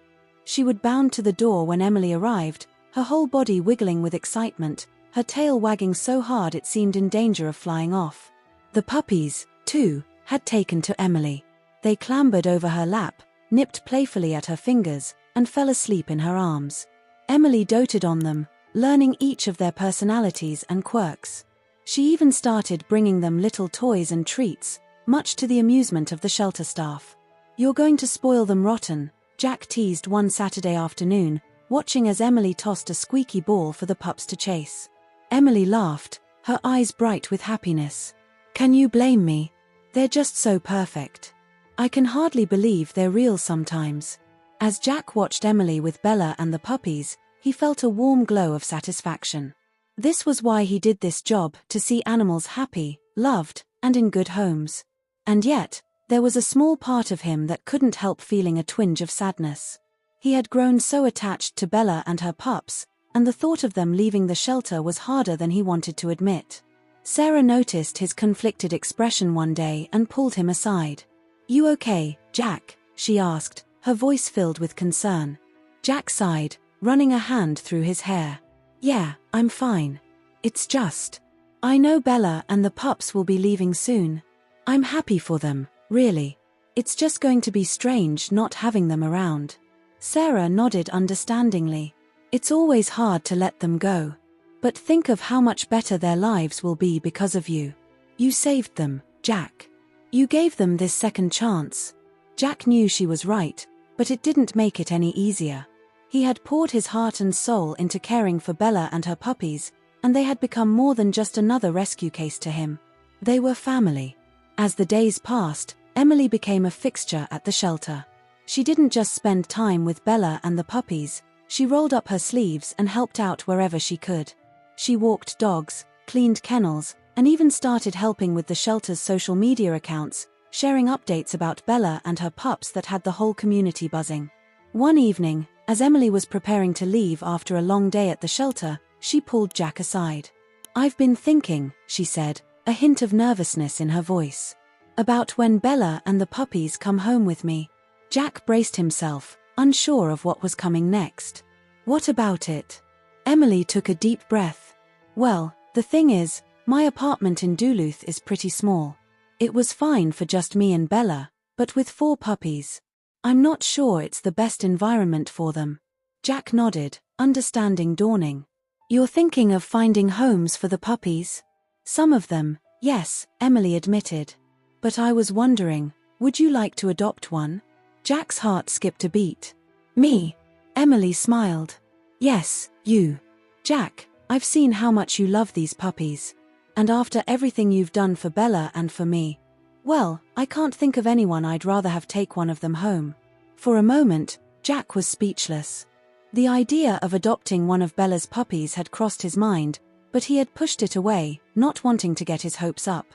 She would bound to the door when Emily arrived, her whole body wiggling with excitement, her tail wagging so hard it seemed in danger of flying off. The puppies, too, had taken to Emily. They clambered over her lap, nipped playfully at her fingers, and fell asleep in her arms. Emily doted on them, learning each of their personalities and quirks. She even started bringing them little toys and treats, much to the amusement of the shelter staff. "You're going to spoil them rotten," Jack teased one Saturday afternoon, watching as Emily tossed a squeaky ball for the pups to chase. Emily laughed, her eyes bright with happiness. "Can you blame me? They're just so perfect. I can hardly believe they're real sometimes." As Jack watched Emily with Bella and the puppies, he felt a warm glow of satisfaction. This was why he did this job, to see animals happy, loved, and in good homes. And yet, there was a small part of him that couldn't help feeling a twinge of sadness. He had grown so attached to Bella and her pups, and the thought of them leaving the shelter was harder than he wanted to admit. Sarah noticed his conflicted expression one day and pulled him aside. "You okay, Jack?" she asked, her voice filled with concern. Jack sighed, running a hand through his hair. "Yeah, I'm fine. It's just, I know Bella and the pups will be leaving soon. I'm happy for them, really. It's just going to be strange not having them around." Sarah nodded understandingly. "It's always hard to let them go. But think of how much better their lives will be because of you. You saved them, Jack. You gave them this second chance." Jack knew she was right, but it didn't make it any easier. He had poured his heart and soul into caring for Bella and her puppies, and they had become more than just another rescue case to him. They were family. As the days passed, Emily became a fixture at the shelter. She didn't just spend time with Bella and the puppies, she rolled up her sleeves and helped out wherever she could. She walked dogs, cleaned kennels, and even started helping with the shelter's social media accounts, sharing updates about Bella and her pups that had the whole community buzzing. One evening, as Emily was preparing to leave after a long day at the shelter, she pulled Jack aside. "I've been thinking," she said, a hint of nervousness in her voice, "about when Bella and the puppies come home with me." Jack braced himself, unsure of what was coming next. "What about it?" Emily took a deep breath. "Well, the thing is, my apartment in Duluth is pretty small. It was fine for just me and Bella, but with 4 puppies, I'm not sure it's the best environment for them." Jack nodded, understanding dawning. "You're thinking of finding homes for the puppies?" "Some of them, yes," Emily admitted. "But I was wondering, would you like to adopt one?" Jack's heart skipped a beat. "Me?" Emily smiled. "Yes, you. Jack, I've seen how much you love these puppies. And after everything you've done for Bella and for me, well, I can't think of anyone I'd rather have take one of them home." For a moment, Jack was speechless. The idea of adopting one of Bella's puppies had crossed his mind, but he had pushed it away, not wanting to get his hopes up.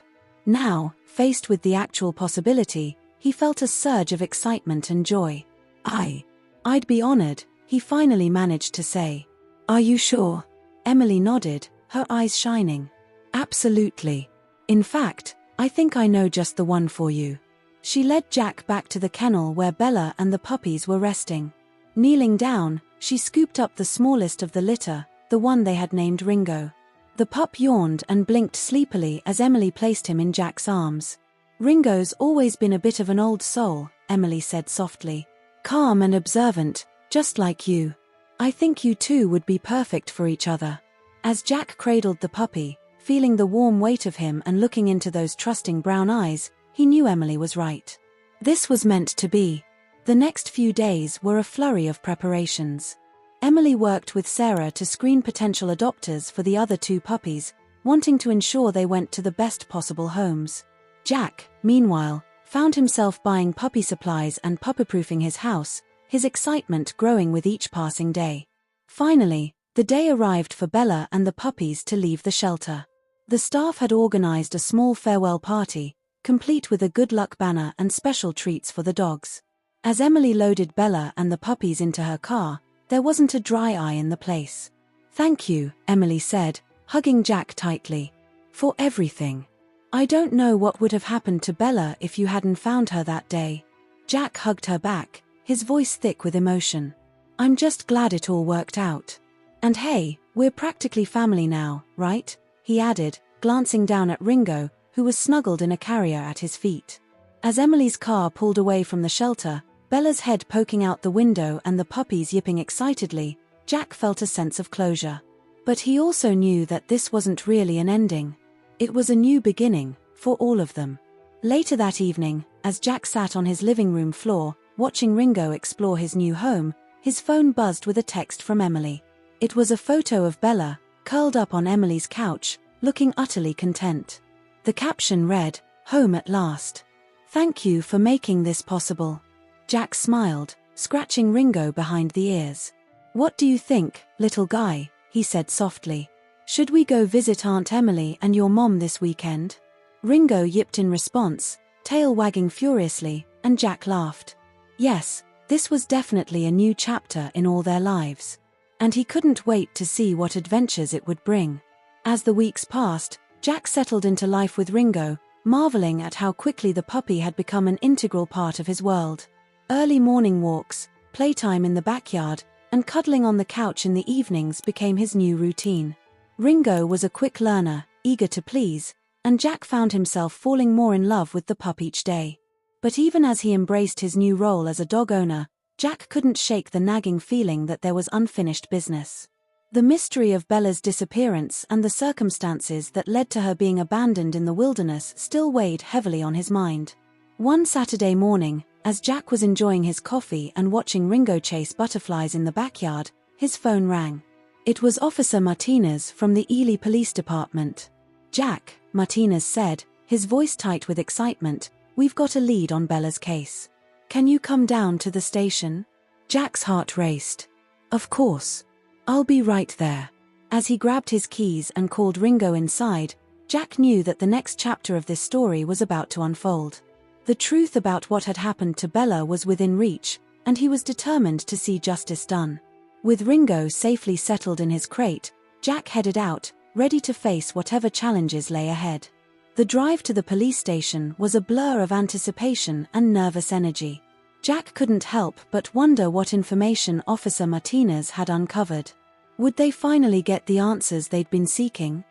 Now, faced with the actual possibility, he felt a surge of excitement and joy. I'd be honored," he finally managed to say. "Are you sure?" Emily nodded, her eyes shining. "Absolutely. In fact, I think I know just the one for you." She led Jack back to the kennel where Bella and the puppies were resting. Kneeling down, she scooped up the smallest of the litter, the one they had named Ringo. The pup yawned and blinked sleepily as Emily placed him in Jack's arms. "Ringo's always been a bit of an old soul," Emily said softly. "Calm and observant, just like you. I think you two would be perfect for each other." As Jack cradled the puppy, feeling the warm weight of him and looking into those trusting brown eyes, he knew Emily was right. This was meant to be. The next few days were a flurry of preparations. Emily worked with Sarah to screen potential adopters for the other 2 puppies, wanting to ensure they went to the best possible homes. Jack, meanwhile, found himself buying puppy supplies and puppy-proofing his house, his excitement growing with each passing day. Finally, the day arrived for Bella and the puppies to leave the shelter. The staff had organized a small farewell party, complete with a good luck banner and special treats for the dogs. As Emily loaded Bella and the puppies into her car, there wasn't a dry eye in the place. "Thank you," Emily said, hugging Jack tightly, "for everything. I don't know what would have happened to Bella if you hadn't found her that day." Jack hugged her back, his voice thick with emotion. "I'm just glad it all worked out. And hey, we're practically family now, right?" he added, glancing down at Ringo, who was snuggled in a carrier at his feet. As Emily's car pulled away from the shelter, Bella's head poking out the window and the puppies yipping excitedly, Jack felt a sense of closure. But he also knew that this wasn't really an ending. It was a new beginning, for all of them. Later that evening, as Jack sat on his living room floor, watching Ringo explore his new home, his phone buzzed with a text from Emily. It was a photo of Bella, curled up on Emily's couch, looking utterly content. The caption read, "Home at last. Thank you for making this possible." Jack smiled, scratching Ringo behind the ears. "What do you think, little guy?" he said softly. "Should we go visit Aunt Emily and your mom this weekend?" Ringo yipped in response, tail wagging furiously, and Jack laughed. Yes, this was definitely a new chapter in all their lives. And he couldn't wait to see what adventures it would bring. As the weeks passed, Jack settled into life with Ringo, marveling at how quickly the puppy had become an integral part of his world. Early morning walks, playtime in the backyard, and cuddling on the couch in the evenings became his new routine. Ringo was a quick learner, eager to please, and Jack found himself falling more in love with the pup each day. But even as he embraced his new role as a dog owner, Jack couldn't shake the nagging feeling that there was unfinished business. The mystery of Bella's disappearance and the circumstances that led to her being abandoned in the wilderness still weighed heavily on his mind. One Saturday morning, as Jack was enjoying his coffee and watching Ringo chase butterflies in the backyard, his phone rang. It was Officer Martinez from the Ely Police Department. "Jack," Martinez said, his voice tight with excitement, "we've got a lead on Bella's case. Can you come down to the station?" Jack's heart raced. "Of course. I'll be right there." As he grabbed his keys and called Ringo inside, Jack knew that the next chapter of this story was about to unfold. The truth about what had happened to Bella was within reach, and he was determined to see justice done. With Ringo safely settled in his crate, Jack headed out, ready to face whatever challenges lay ahead. The drive to the police station was a blur of anticipation and nervous energy. Jack couldn't help but wonder what information Officer Martinez had uncovered. Would they finally get the answers they'd been seeking?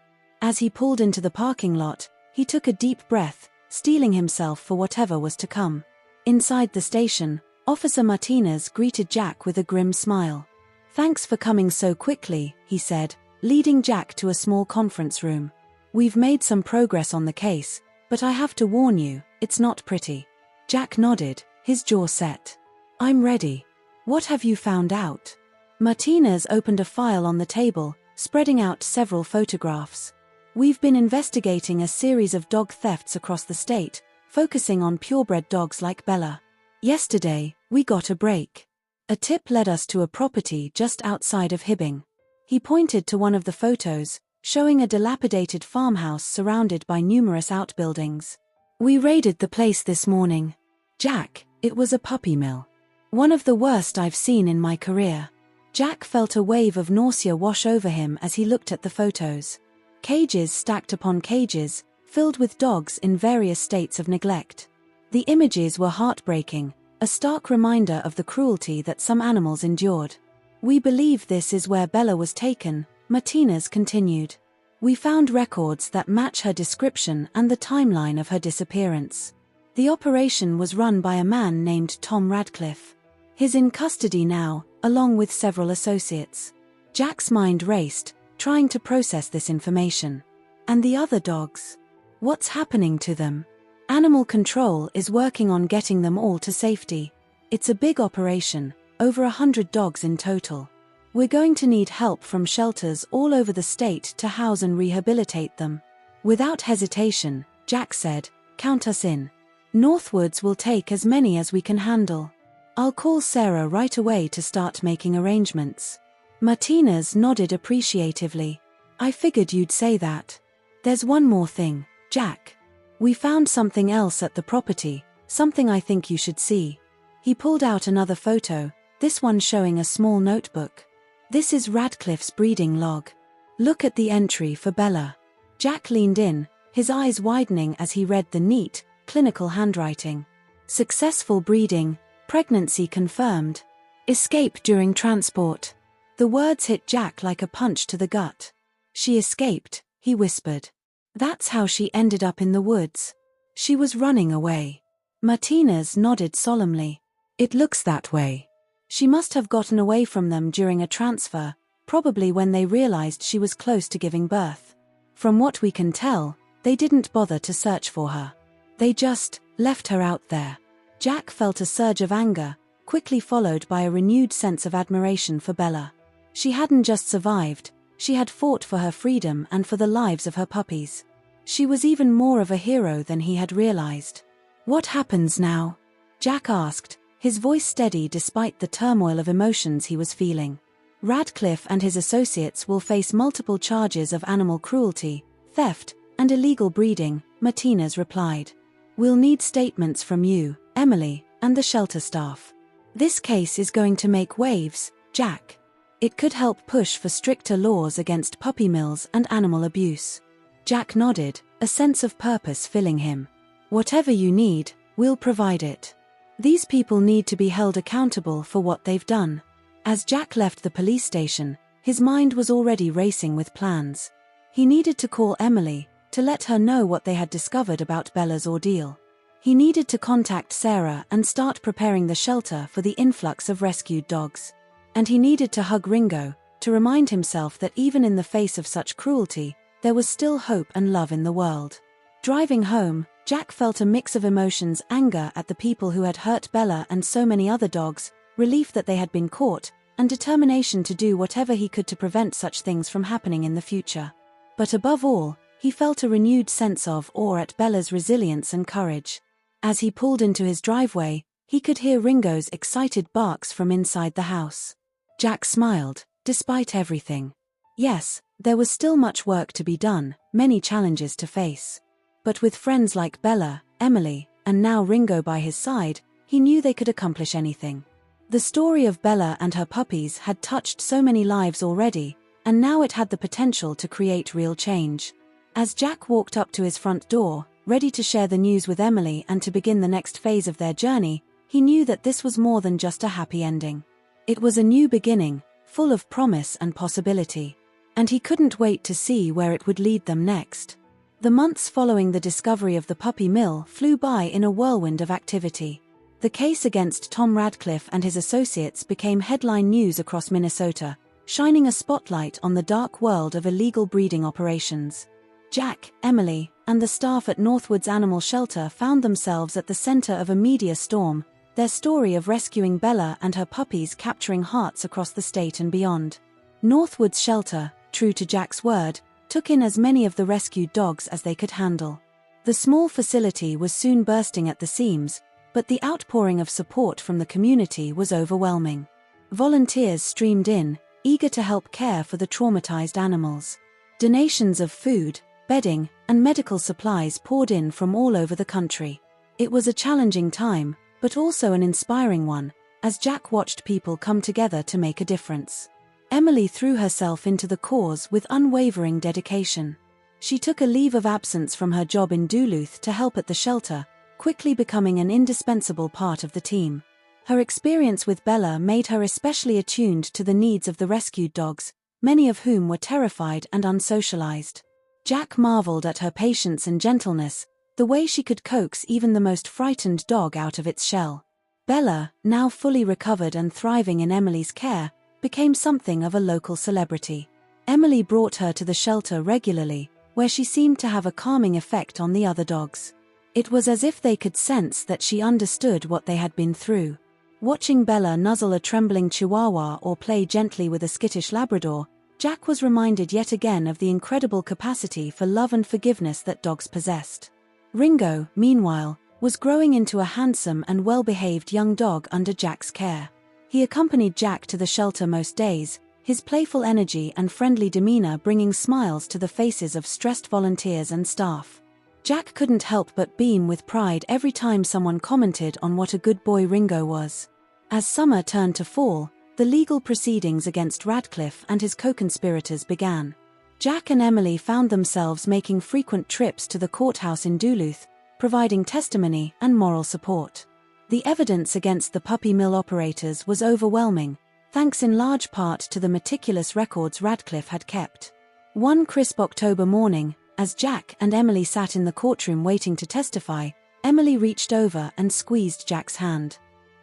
As he pulled into the parking lot, he took a deep breath, steeling himself for whatever was to come. Inside the station, Officer Martinez greeted Jack with a grim smile. "Thanks for coming so quickly," he said, leading Jack to a small conference room. "We've made some progress on the case, but I have to warn you, it's not pretty." Jack nodded, his jaw set. "I'm ready. What have you found out?" Martinez opened a file on the table, spreading out several photographs. "We've been investigating a series of dog thefts across the state, focusing on purebred dogs like Bella. Yesterday, we got a break. A tip led us to a property just outside of Hibbing." He pointed to one of the photos, showing a dilapidated farmhouse surrounded by numerous outbuildings. "We raided the place this morning. Jack, it was a puppy mill. One of the worst I've seen in my career." Jack felt a wave of nausea wash over him as he looked at the photos. Cages stacked upon cages, filled with dogs in various states of neglect. The images were heartbreaking, a stark reminder of the cruelty that some animals endured. "We believe this is where Bella was taken," Martinez continued. "We found records that match her description and the timeline of her disappearance. The operation was run by a man named Tom Radcliffe. He's in custody now, along with several associates." Jack's mind raced, trying to process this information. And the other dogs? What's happening to them? Animal control is working on getting them all to safety. It's a big operation, over 100 dogs in total. We're going to need help from shelters all over the state to house and rehabilitate them. Without hesitation, Jack said, "Count us in. Northwoods will take as many as we can handle. I'll call Sarah right away to start making arrangements." Martinez nodded appreciatively. "I figured you'd say that. There's one more thing, Jack. We found something else at the property, something I think you should see." He pulled out another photo, this one showing a small notebook. "This is Radcliffe's breeding log. Look at the entry for Bella." Jack leaned in, his eyes widening as he read the neat, clinical handwriting. "Successful breeding, pregnancy confirmed. Escape during transport." The words hit Jack like a punch to the gut. "She escaped," he whispered. "That's how she ended up in the woods. She was running away." Martinez nodded solemnly. "It looks that way. She must have gotten away from them during a transfer, probably when they realized she was close to giving birth. From what we can tell, they didn't bother to search for her. They just left her out there." Jack felt a surge of anger, quickly followed by a renewed sense of admiration for Bella. She hadn't just survived, she had fought for her freedom and for the lives of her puppies. She was even more of a hero than he had realized. "What happens now?" Jack asked, his voice steady despite the turmoil of emotions he was feeling. "Radcliffe and his associates will face multiple charges of animal cruelty, theft, and illegal breeding," Martinez replied. "We'll need statements from you, Emily, and the shelter staff. This case is going to make waves, Jack. It could help push for stricter laws against puppy mills and animal abuse." Jack nodded, a sense of purpose filling him. "Whatever you need, we'll provide it. These people need to be held accountable for what they've done." As Jack left the police station, his mind was already racing with plans. He needed to call Emily, to let her know what they had discovered about Bella's ordeal. He needed to contact Sarah and start preparing the shelter for the influx of rescued dogs. And he needed to hug Ringo, to remind himself that even in the face of such cruelty, there was still hope and love in the world. Driving home, Jack felt a mix of emotions: anger at the people who had hurt Bella and so many other dogs, relief that they had been caught, and determination to do whatever he could to prevent such things from happening in the future. But above all, he felt a renewed sense of awe at Bella's resilience and courage. As he pulled into his driveway, he could hear Ringo's excited barks from inside the house. Jack smiled, despite everything. Yes, there was still much work to be done, many challenges to face. But with friends like Bella, Emily, and now Ringo by his side, he knew they could accomplish anything. The story of Bella and her puppies had touched so many lives already, and now it had the potential to create real change. As Jack walked up to his front door, ready to share the news with Emily and to begin the next phase of their journey, he knew that this was more than just a happy ending. It was a new beginning, full of promise and possibility. And he couldn't wait to see where it would lead them next. The months following the discovery of the puppy mill flew by in a whirlwind of activity. The case against Tom Radcliffe and his associates became headline news across Minnesota, shining a spotlight on the dark world of illegal breeding operations. Jack, Emily, and the staff at Northwoods Animal Shelter found themselves at the center of a media storm, their story of rescuing Bella and her puppies capturing hearts across the state and beyond. Northwoods Shelter, true to Jack's word, took in as many of the rescued dogs as they could handle. The small facility was soon bursting at the seams, but the outpouring of support from the community was overwhelming. Volunteers streamed in, eager to help care for the traumatized animals. Donations of food, bedding, and medical supplies poured in from all over the country. It was a challenging time, but also an inspiring one, as Jack watched people come together to make a difference. Emily threw herself into the cause with unwavering dedication. She took a leave of absence from her job in Duluth to help at the shelter, quickly becoming an indispensable part of the team. Her experience with Bella made her especially attuned to the needs of the rescued dogs, many of whom were terrified and unsocialized. Jack marveled at her patience and gentleness, the way she could coax even the most frightened dog out of its shell. Bella, now fully recovered and thriving in Emily's care, became something of a local celebrity. Emily brought her to the shelter regularly, where she seemed to have a calming effect on the other dogs. It was as if they could sense that she understood what they had been through. Watching Bella nuzzle a trembling Chihuahua or play gently with a skittish Labrador, Jack was reminded yet again of the incredible capacity for love and forgiveness that dogs possessed. Ringo, meanwhile, was growing into a handsome and well-behaved young dog under Jack's care. He accompanied Jack to the shelter most days, his playful energy and friendly demeanor bringing smiles to the faces of stressed volunteers and staff. Jack couldn't help but beam with pride every time someone commented on what a good boy Ringo was. As summer turned to fall, the legal proceedings against Radcliffe and his co-conspirators began. Jack and Emily found themselves making frequent trips to the courthouse in Duluth, providing testimony and moral support. The evidence against the puppy mill operators was overwhelming, thanks in large part to the meticulous records Radcliffe had kept. One crisp October morning, as Jack and Emily sat in the courtroom waiting to testify, Emily reached over and squeezed Jack's hand.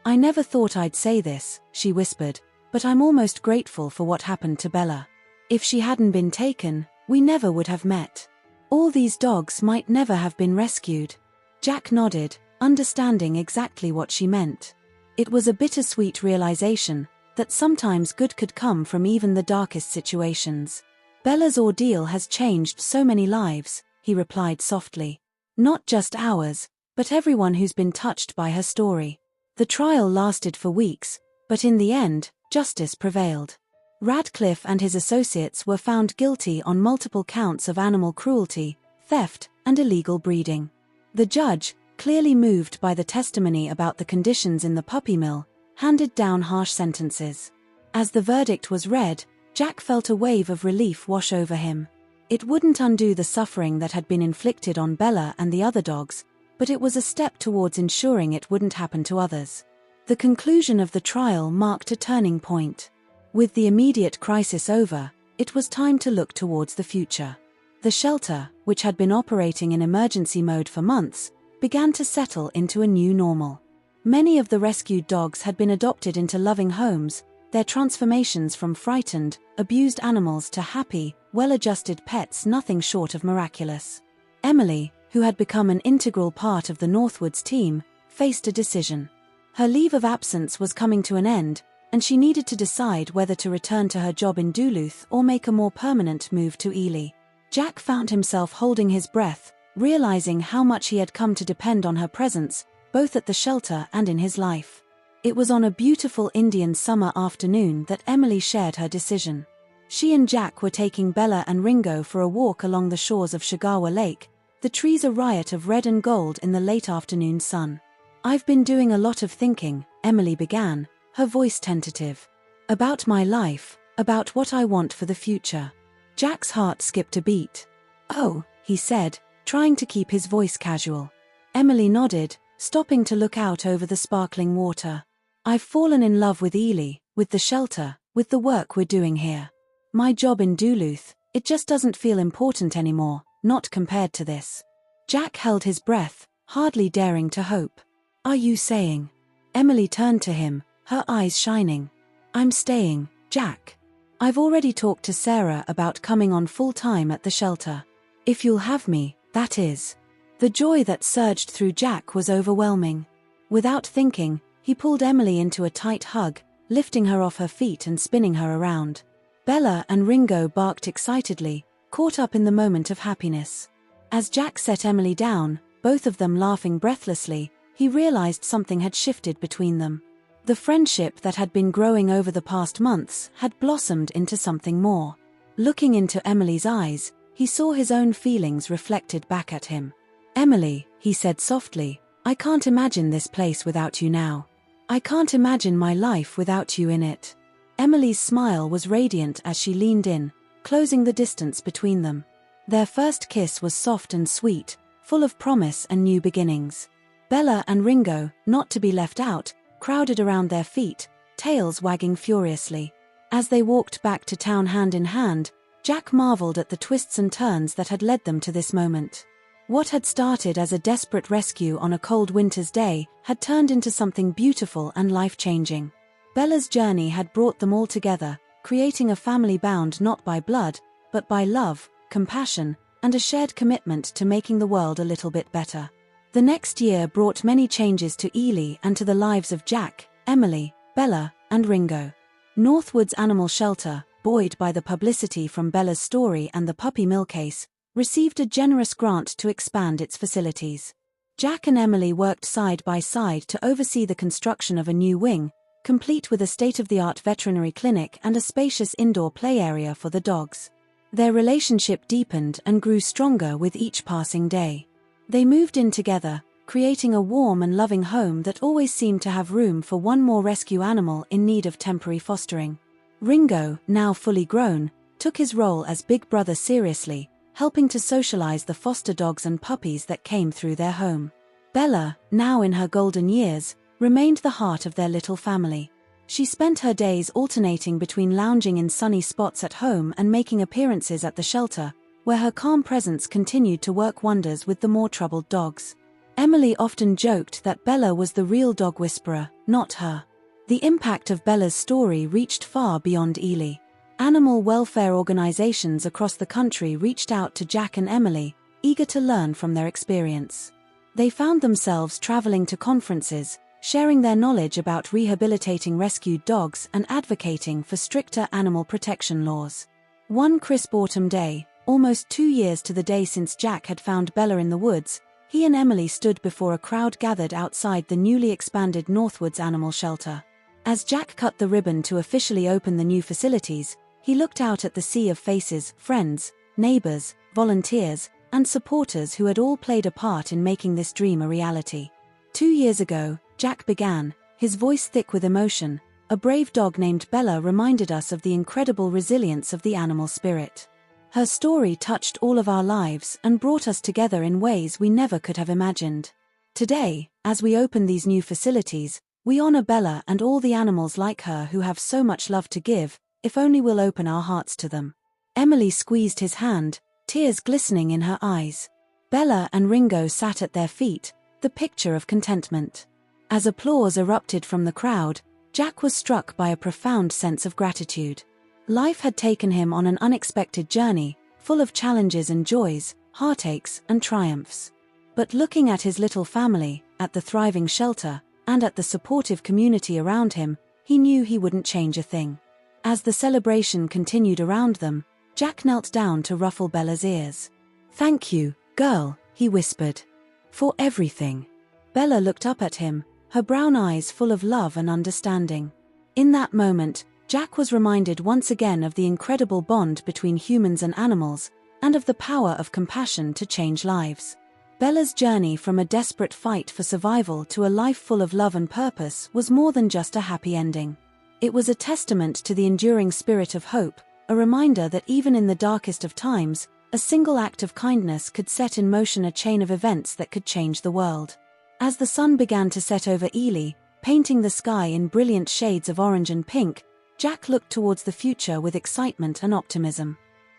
"I never thought I'd say this," she whispered, "but I'm almost grateful for what happened to Bella. If she hadn't been taken, we never would have met. All these dogs might never have been rescued." Jack nodded, understanding exactly what she meant. It was a bittersweet realization that sometimes good could come from even the darkest situations. "Bella's ordeal has changed so many lives," he replied softly. "Not just ours, but everyone who's been touched by her story." The trial lasted for weeks, but in the end, justice prevailed. Radcliffe and his associates were found guilty on multiple counts of animal cruelty, theft, and illegal breeding. The judge, clearly moved by the testimony about the conditions in the puppy mill, handed down harsh sentences. As the verdict was read, Jack felt a wave of relief wash over him. It wouldn't undo the suffering that had been inflicted on Bella and the other dogs, but it was a step towards ensuring it wouldn't happen to others. The conclusion of the trial marked a turning point. With the immediate crisis over, it was time to look towards the future. The shelter, which had been operating in emergency mode for months, began to settle into a new normal. Many of the rescued dogs had been adopted into loving homes, their transformations from frightened, abused animals to happy, well-adjusted pets nothing short of miraculous. Emily, who had become an integral part of the Northwoods team, faced a decision. Her leave of absence was coming to an end, and she needed to decide whether to return to her job in Duluth or make a more permanent move to Ely. Jack found himself holding his breath, realizing how much he had come to depend on her presence, both at the shelter and in his life. It was on a beautiful Indian summer afternoon that Emily shared her decision. She and Jack were taking Bella and Ringo for a walk along the shores of Shigawa Lake, the trees a riot of red and gold in the late afternoon sun. "I've been doing a lot of thinking," Emily began, her voice tentative. "About my life, about what I want for the future." Jack's heart skipped a beat. "Oh," he said, trying to keep his voice casual. Emily nodded, stopping to look out over the sparkling water. "I've fallen in love with Ely, with the shelter, with the work we're doing here. My job in Duluth, it just doesn't feel important anymore, not compared to this." Jack held his breath, hardly daring to hope. "Are you saying?" Emily turned to him, her eyes shining. "I'm staying, Jack. I've already talked to Sarah about coming on full-time at the shelter. If you'll have me, that is." The joy that surged through Jack was overwhelming. Without thinking, he pulled Emily into a tight hug, lifting her off her feet and spinning her around. Bella and Ringo barked excitedly, caught up in the moment of happiness. As Jack set Emily down, both of them laughing breathlessly, he realized something had shifted between them. The friendship that had been growing over the past months had blossomed into something more. Looking into Emily's eyes, he saw his own feelings reflected back at him. "Emily," he said softly, "I can't imagine this place without you now. I can't imagine my life without you in it." Emily's smile was radiant as she leaned in, closing the distance between them. Their first kiss was soft and sweet, full of promise and new beginnings. Bella and Ringo, not to be left out, crowded around their feet, tails wagging furiously. As they walked back to town hand in hand, Jack marveled at the twists and turns that had led them to this moment. What had started as a desperate rescue on a cold winter's day had turned into something beautiful and life-changing. Bella's journey had brought them all together, creating a family bound not by blood, but by love, compassion, and a shared commitment to making the world a little bit better. The next year brought many changes to Ely and to the lives of Jack, Emily, Bella, and Ringo. Northwood's Animal Shelter, buoyed by the publicity from Bella's story and the puppy mill case, received a generous grant to expand its facilities. Jack and Emily worked side by side to oversee the construction of a new wing, complete with a state-of-the-art veterinary clinic and a spacious indoor play area for the dogs. Their relationship deepened and grew stronger with each passing day. They moved in together, creating a warm and loving home that always seemed to have room for one more rescue animal in need of temporary fostering. Ringo, now fully grown, took his role as big brother seriously, helping to socialize the foster dogs and puppies that came through their home. Bella, now in her golden years, remained the heart of their little family. She spent her days alternating between lounging in sunny spots at home and making appearances at the shelter, where her calm presence continued to work wonders with the more troubled dogs. Emily often joked that Bella was the real dog whisperer, not her. The impact of Bella's story reached far beyond Ely. Animal welfare organizations across the country reached out to Jack and Emily, eager to learn from their experience. They found themselves traveling to conferences, sharing their knowledge about rehabilitating rescued dogs and advocating for stricter animal protection laws. One crisp autumn day, almost 2 years to the day since Jack had found Bella in the woods, he and Emily stood before a crowd gathered outside the newly expanded Northwoods Animal Shelter. As Jack cut the ribbon to officially open the new facilities, he looked out at the sea of faces, friends, neighbors, volunteers, and supporters who had all played a part in making this dream a reality. 2 years ago, Jack began, his voice thick with emotion. A brave dog named Bella reminded us of the incredible resilience of the animal spirit. Her story touched all of our lives and brought us together in ways we never could have imagined. Today, as we open these new facilities, we honor Bella and all the animals like her who have so much love to give, if only we'll open our hearts to them. Emily squeezed his hand, tears glistening in her eyes. Bella and Ringo sat at their feet, the picture of contentment. As applause erupted from the crowd, Jack was struck by a profound sense of gratitude. Life had taken him on an unexpected journey, full of challenges and joys, heartaches and triumphs. But looking at his little family, at the thriving shelter, and at the supportive community around him, he knew he wouldn't change a thing. As the celebration continued around them, Jack knelt down to ruffle Bella's ears. "Thank you, girl," he whispered. "For everything." Bella looked up at him, her brown eyes full of love and understanding. In that moment, Jack was reminded once again of the incredible bond between humans and animals, and of the power of compassion to change lives. Bella's journey from a desperate fight for survival to a life full of love and purpose was more than just a happy ending. It was a testament to the enduring spirit of hope, a reminder that even in the darkest of times, a single act of kindness could set in motion a chain of events that could change the world. As the sun began to set over Ely, painting the sky in brilliant shades of orange and pink, Jack looked towards the future with excitement and optimism.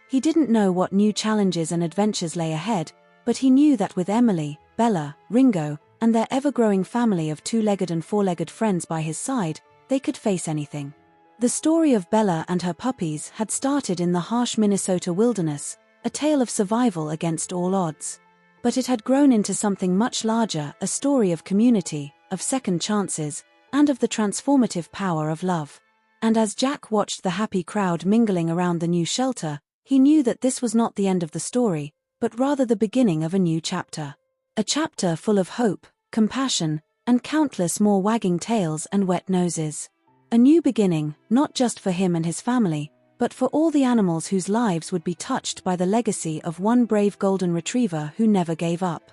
He didn't know what new challenges and adventures lay ahead, but he knew that with Emily, Bella, Ringo, and their ever-growing family of two-legged and four-legged friends by his side, they could face anything. The story of Bella and her puppies had started in the harsh Minnesota wilderness, a tale of survival against all odds. But it had grown into something much larger, a story of community, of second chances, and of the transformative power of love. And as Jack watched the happy crowd mingling around the new shelter, he knew that this was not the end of the story, but rather the beginning of a new chapter. A chapter full of hope, compassion, and countless more wagging tails and wet noses. A new beginning, not just for him and his family, but for all the animals whose lives would be touched by the legacy of one brave golden retriever who never gave up.